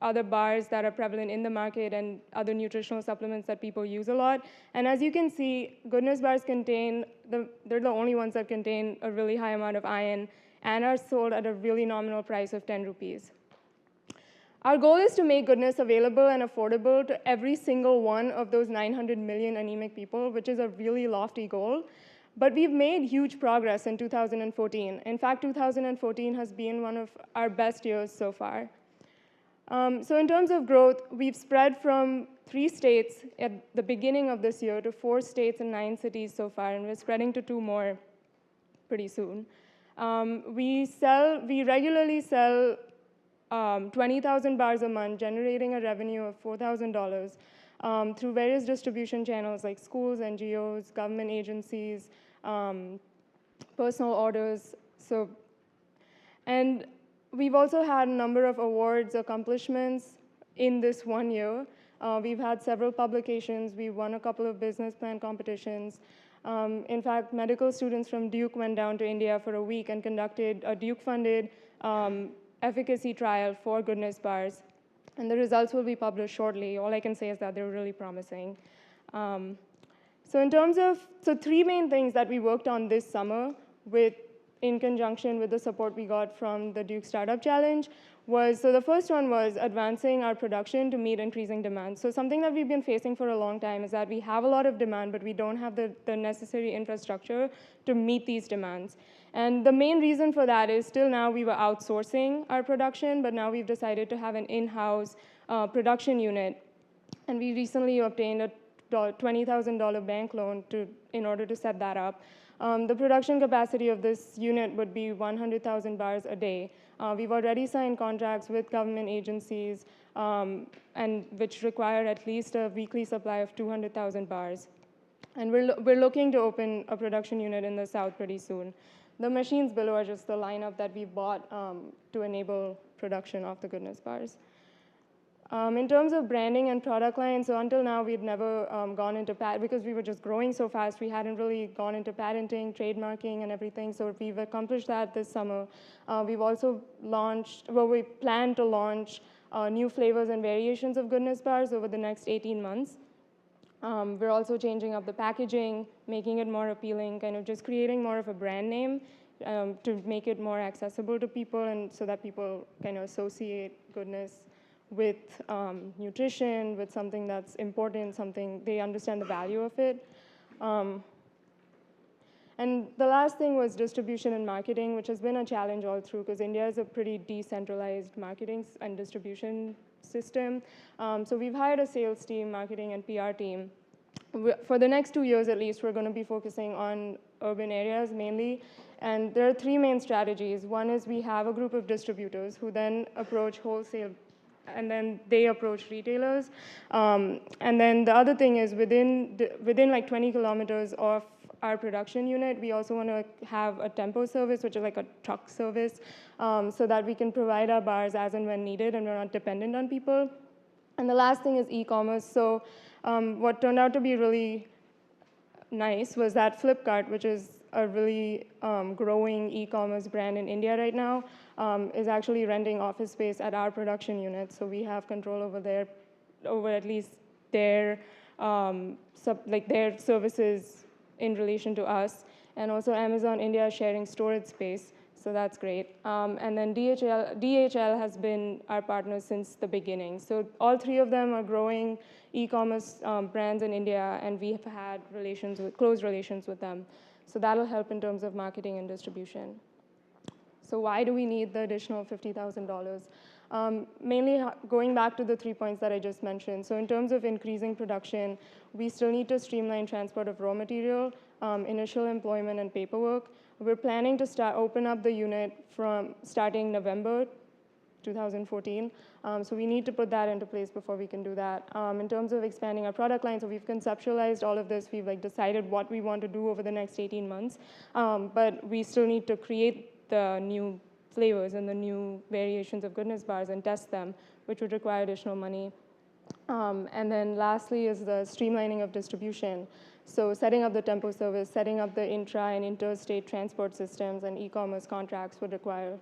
other bars that are prevalent in the market and other nutritional supplements that people use a lot. And as you can see, goodness bars they're the only ones that contain a really high amount of iron and are sold at a really nominal price of 10 rupees. Our goal is to make goodness available and affordable to every single one of those 900 million anemic people, which is a really lofty goal. But we've made huge progress in 2014. In fact, 2014 has been one of our best years so far. So in terms of growth, we've spread from 3 states at the beginning of this year to 4 states and 9 cities so far, and we're spreading to 2 more pretty soon. We regularly sell 20,000 bars a month, generating a revenue of $4,000 through various distribution channels like schools, NGOs, government agencies, personal orders. And we've also had a number of awards, accomplishments in this 1 year. We've had several publications. We won a couple of business plan competitions. In fact, medical students from Duke went down to India for a week and conducted a Duke-funded efficacy trial for goodness bars. And the results will be published shortly. All I can say is that they're really promising. So 3 main things that we worked on this summer in conjunction with the support we got from the Duke Startup Challenge so the first one was advancing our production to meet increasing demand. So something that we've been facing for a long time is that we have a lot of demand, but we don't have the necessary infrastructure to meet these demands. And the main reason for that is still now we were outsourcing our production, but now we've decided to have an in-house production unit. And we recently obtained a $20,000 bank loan in order to set that up. The production capacity of this unit would be 100,000 bars a day. We've already signed contracts with government agencies, which require at least a weekly supply of 200,000 bars. And we're looking to open a production unit in the South pretty soon. The machines below are just the lineup that we bought to enable production of the goodness bars. In terms of branding and product lines, so until now we'd never gone into because we were just growing so fast, we hadn't really gone into patenting, trademarking, and everything. So we've accomplished that this summer. We've also we plan to launch new flavors and variations of goodness bars over the next 18 months. We're also changing up the packaging, making it more appealing, kind of just creating more of a brand name to make it more accessible to people, and so that people kind of associate goodness with nutrition, with something that's important, something they understand the value of it. And the last thing was distribution and marketing, which has been a challenge all through, because India is a pretty decentralized marketing and distribution system. So we've hired a sales team, marketing, and PR team. For the next 2 years at least, we're going to be focusing on urban areas mainly. And there are 3 main strategies. One is we have a group of distributors who then approach wholesale, and then they approach retailers. And then the other thing is within like 20 kilometers of our production unit, we also want to have a tempo service, which is like a truck service, so that we can provide our bars as and when needed, and we're not dependent on people. And the last thing is e-commerce. So what turned out to be really nice was that Flipkart, which is a really growing e-commerce brand in India right now, is actually renting office space at our production unit. So we have control over at least their their services in relation to us. And also Amazon India is sharing storage space, so that's great. And then DHL has been our partner since the beginning. So all 3 of them are growing e-commerce brands in India, and we have had close relations with them. So that'll help in terms of marketing and distribution. So why do we need the additional $50,000? Mainly going back to the 3 points that I just mentioned. So in terms of increasing production, we still need to streamline transport of raw material, initial employment, and paperwork. We're planning to open up the unit from starting November 2014. So we need to put that into place before we can do that. In terms of expanding our product line, so we've conceptualized all of this. We've decided what we want to do over the next 18 months. But we still need to create the new flavors and the new variations of goodness bars and test them, which would require additional money. And then lastly is the streamlining of distribution. So setting up the tempo service, setting up the intra and interstate transport systems and e-commerce contracts would require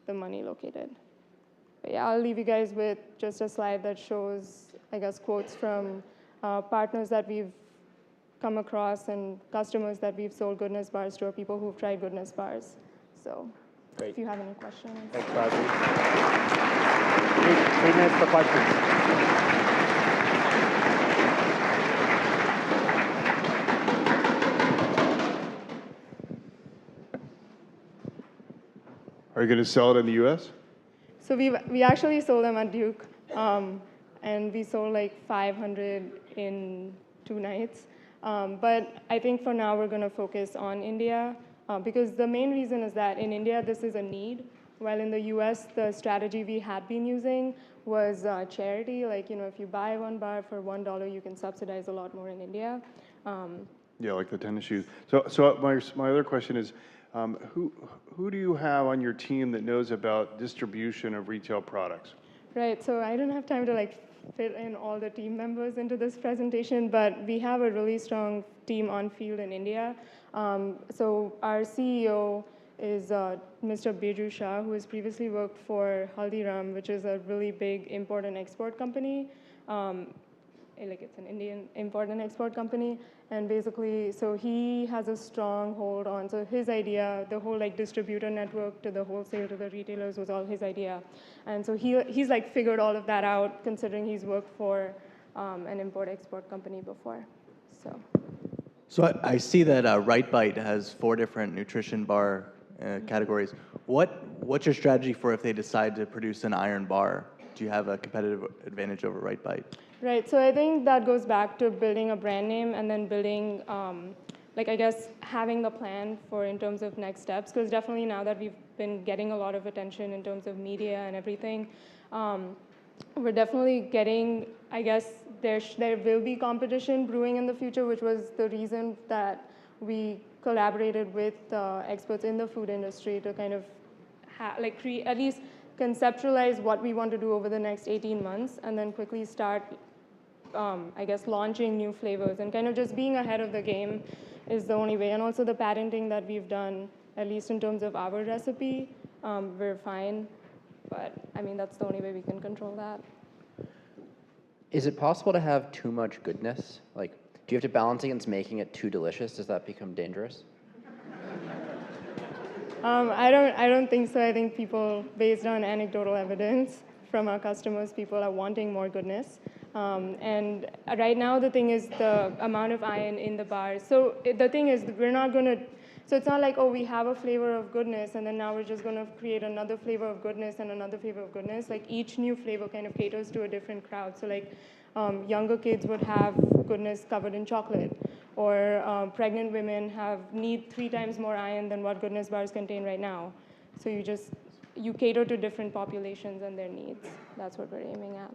the money located. But yeah, I'll leave you guys with just a slide that shows, I guess, quotes from partners that we've come across and customers that we've sold goodness bars to, or people who've tried goodness bars. So Great. if you have any questions. Thanks, Rosie. 3 minutes for questions. Are you going to sell it in the U.S.? So we actually sold them at Duke, and we sold like 500 in 2 nights. But I think for now we're going to focus on India, because the main reason is that in India this is a need, while in the US the strategy we had been using was charity. Like, if you buy 1 bar for $1, you can subsidize a lot more in India. Yeah, like the tennis shoes. So my other question is, who do you have on your team that knows about distribution of retail products? Right, so I don't have time to fit in all the team members into this presentation, but we have a really strong team on field in India. So our CEO is Mr. Biju Shah, who has previously worked for Haldiram, which is a really big import and export company. It's an Indian import and export company. And basically, so he has a strong hold on, so his idea, the whole distributor network to the wholesale to the retailers was all his idea. And so he's figured all of that out, considering he's worked for an import-export company before, So I see that Right Bite has 4 different nutrition bar categories. What's your strategy for if they decide to produce an iron bar? Do you have a competitive advantage over Right Bite? Right, so I think that goes back to building a brand name and then building, I guess, having the plan for in terms of next steps, because definitely now that we've been getting a lot of attention in terms of media and everything, we're definitely getting, I guess, there will be competition brewing in the future, which was the reason that we collaborated with experts in the food industry to kind of create, at least conceptualize what we want to do over the next 18 months and then quickly start, I guess, launching new flavors and kind of just being ahead of the game is the only way. And also the patenting that we've done, at least in terms of our recipe, we're fine. But I mean, that's the only way we can control that. Is it possible to have too much goodness? Do you have to balance against making it too delicious? Does that become dangerous? I don't think so. I think people, based on anecdotal evidence from our customers, people are wanting more goodness. And right now, the thing is the amount of iron in the bars. So the thing is, we're not going to, so it's not like, oh, we have a flavor of goodness, and then now we're just going to create another flavor of goodness and another flavor of goodness. Each new flavor kind of caters to a different crowd. So younger kids would have goodness covered in chocolate, or pregnant women need 3 times more iron than what goodness bars contain right now. So you cater to different populations and their needs. That's what we're aiming at.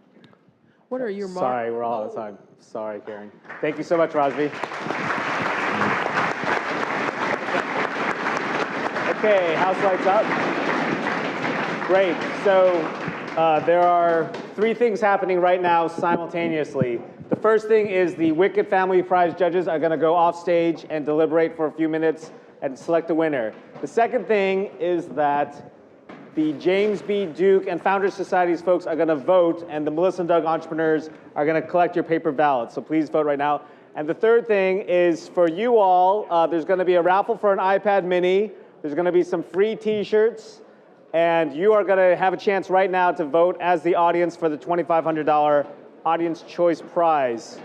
What are your Sorry, we're all out of time. Sorry, Karen. Thank you so much, Rajvi. Okay, house lights up. Great. So there are 3 things happening right now simultaneously. The first thing is the Wicked Family Prize judges are going to go off stage and deliberate for a few minutes and select a winner. The second thing is that the James B. Duke and Founders Society's folks are going to vote, and the Melissa and Doug entrepreneurs are going to collect your paper ballots. So please vote right now. And the third thing is for you all, there's going to be a raffle for an iPad mini. There's going to be some free T-shirts. And you are going to have a chance right now to vote as the audience for the $2,500 Audience Choice Prize.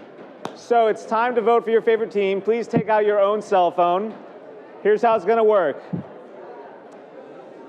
So it's time to vote for your favorite team. Please take out your own cell phone. Here's how it's going to work.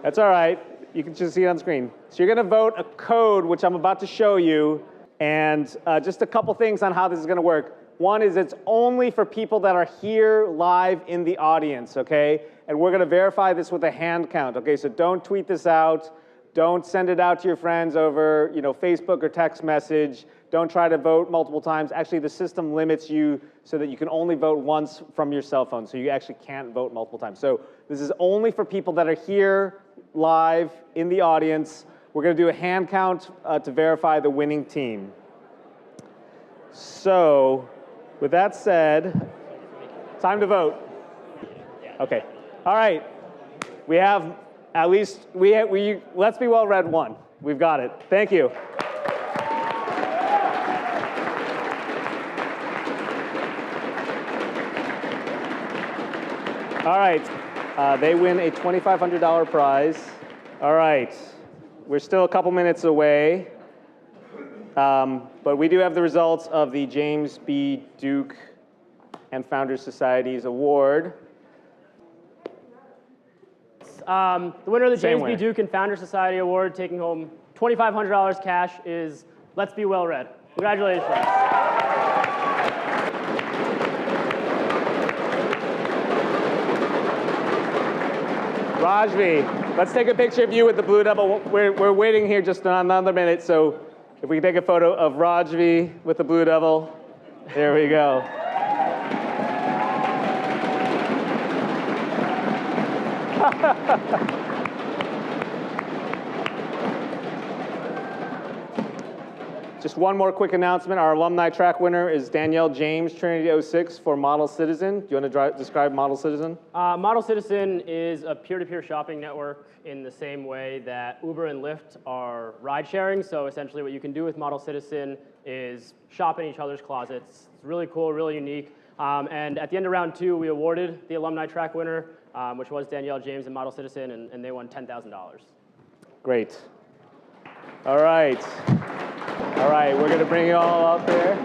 That's all right. You can just see it on the screen. So you're going to vote a code, which I'm about to show you. And just a couple things on how this is going to work. One is it's only for people that are here live in the audience, okay? And we're going to verify this with a hand count, okay? So don't tweet this out. Don't send it out to your friends over, Facebook or text message. Don't try to vote multiple times. Actually, the system limits you so that you can only vote once from your cell phone. So you actually can't vote multiple times. So this is only for people that are here live in the audience. We're going to do a hand count to verify the winning team. So With that said, time to vote. Okay. All right. We have at least, Let's Be Well Read won. We've got it. Thank you. All right. They win a $2,500 prize. All right. We're still a couple minutes away. But we do have the results of the James B. Duke and Founders Society's award. The winner of the Same James B. winner. Duke and Founders Society Award, taking home $2,500 cash, is Let's Be Well Read. Congratulations. Rajvi, let's take a picture of you with the Blue Devil. We're waiting here just another minute, so if we can take a photo of Rajvi with the Blue Devil. There we go. Just one more quick announcement. Our alumni track winner is Danielle James, Trinity 06 for Model Citizen. Do you want to describe Model Citizen? Model Citizen is a peer-to-peer shopping network in the same way that Uber and Lyft are ride sharing. So essentially what you can do with Model Citizen is shop in each other's closets. It's really cool, really unique. And at the end of round 2, we awarded the alumni track winner, which was Danielle James and Model Citizen, and they won $10,000. Great. All right. All right, we're going to bring you all up there.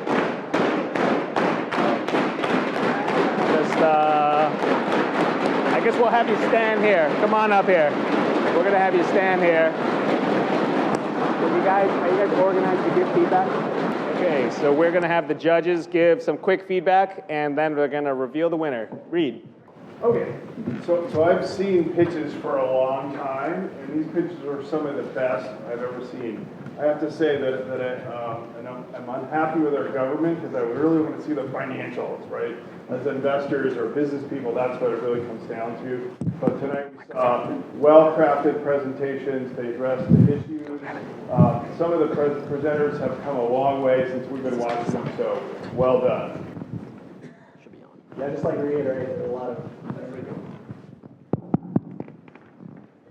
I guess we'll have you stand here. Come on up here. We're going to have you stand here. Are you guys organized to give feedback? Okay, so we're going to have the judges give some quick feedback, and then we're going to reveal the winner. Reed. Okay, so I've seen pitches for a long time, and these pitches are some of the best I've ever seen. I have to say I'm unhappy with our government because I really want to see the financials, right? As investors or business people, that's what it really comes down to. But tonight we saw well-crafted presentations. They addressed the issues. Some of the presenters have come a long way since we've been watching them, so well done. Yeah, I'd just like to reiterate that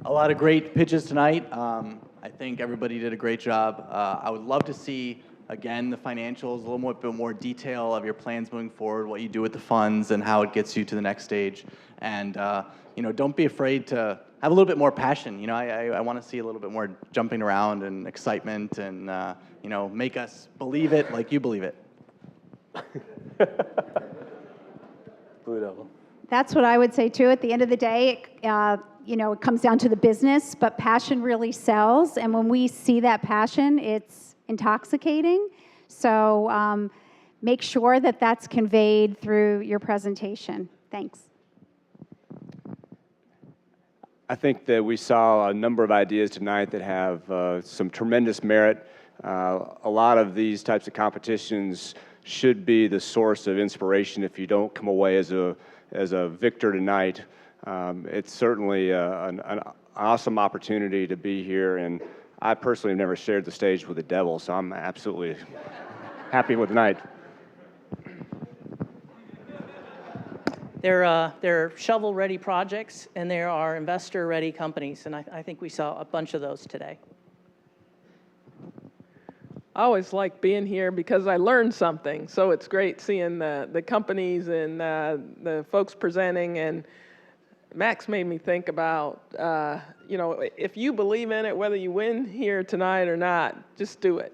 a lot of great pitches tonight. I think everybody did a great job. I would love to see, again, the financials, a little bit more detail of your plans moving forward, what you do with the funds, and how it gets you to the next stage. And don't be afraid to have a little bit more passion. I want to see a little bit more jumping around and excitement, and make us believe it like you believe it. Blue Devil. That's what I would say too. At the end of the day, it comes down to the business, but passion really sells. And when we see that passion, it's intoxicating. So make sure that that's conveyed through your presentation. Thanks. I think that we saw a number of ideas tonight that have some tremendous merit. A lot of these types of competitions should be the source of inspiration if you don't come away as a victor tonight. It's certainly an awesome opportunity to be here, and I personally have never shared the stage with the devil, so I'm absolutely happy with tonight. There are shovel-ready projects, and there are investor-ready companies, and I think we saw a bunch of those today. I always like being here because I learned something. So it's great seeing the companies and the folks presenting. And Max made me think about, if you believe in it, whether you win here tonight or not, just do it.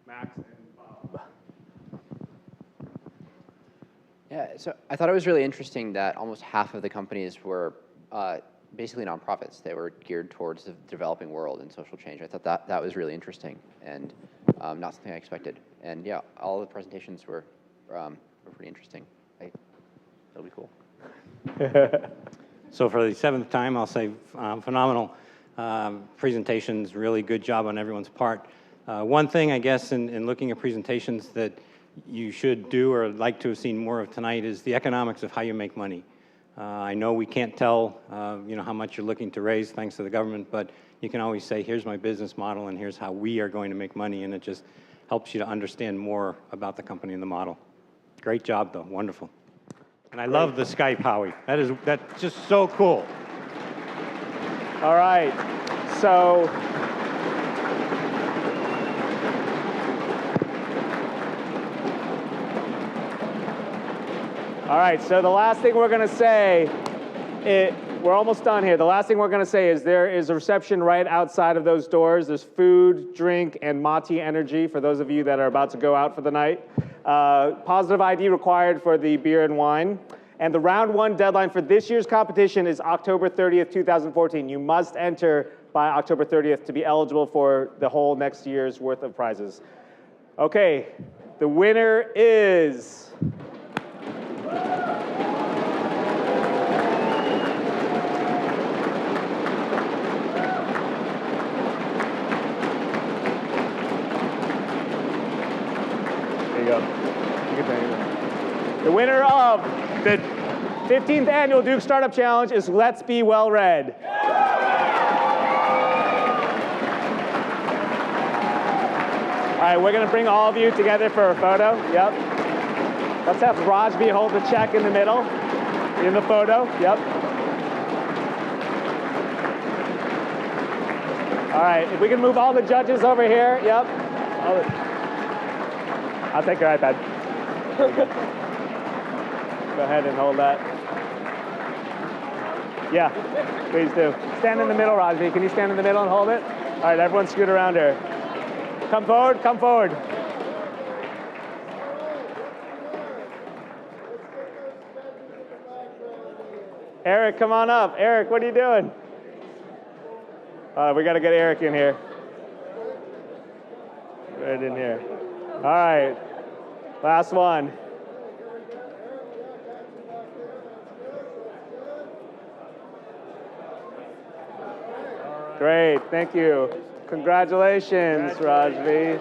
Max and Bob. Yeah, so I thought it was really interesting that almost half of the companies were basically nonprofits. They were geared towards the developing world and social change. I thought that was really interesting and not something I expected. And yeah, all the presentations were pretty interesting. That'll be cool. So for the 7th time, I'll say phenomenal presentations, really good job on everyone's part. One thing, I guess, in looking at presentations that you should do or like to have seen more of tonight is the economics of how you make money. I know we can't tell, how much you're looking to raise thanks to the government, but you can always say, here's my business model and here's how we are going to make money, and it just helps you to understand more about the company and the model. Great job, though. Wonderful. And I love the Skype, Howie. That's just so cool. All right. So the last thing we're going to say, we're almost done here. The last thing we're going to say is there is a reception right outside of those doors. There's food, drink, and Mati energy for those of you that are about to go out for the night. Positive ID required for the beer and wine. And the round one deadline for this year's competition is October 30th, 2014. You must enter by October 30th to be eligible for the whole next year's worth of prizes. Okay, the winner is... The winner of the 15th Annual Duke Startup Challenge is Let's Be Well Read. All right, we're going to bring all of you together for a photo. Yep. Let's have Rajvi hold the check in the middle, in the photo. Yep. All right, if we can move all the judges over here. Yep. I'll take your iPad. Very good. Go ahead and hold that. Yeah, please do. Stand in the middle, Rajvi. Can you stand in the middle and hold it? All right, everyone scoot around here. Come forward, come forward. Eric, come on up. Eric, what are you doing? We got to get Eric in here. Right in here. All right, last one. Great, thank you. Congratulations, Rajvi.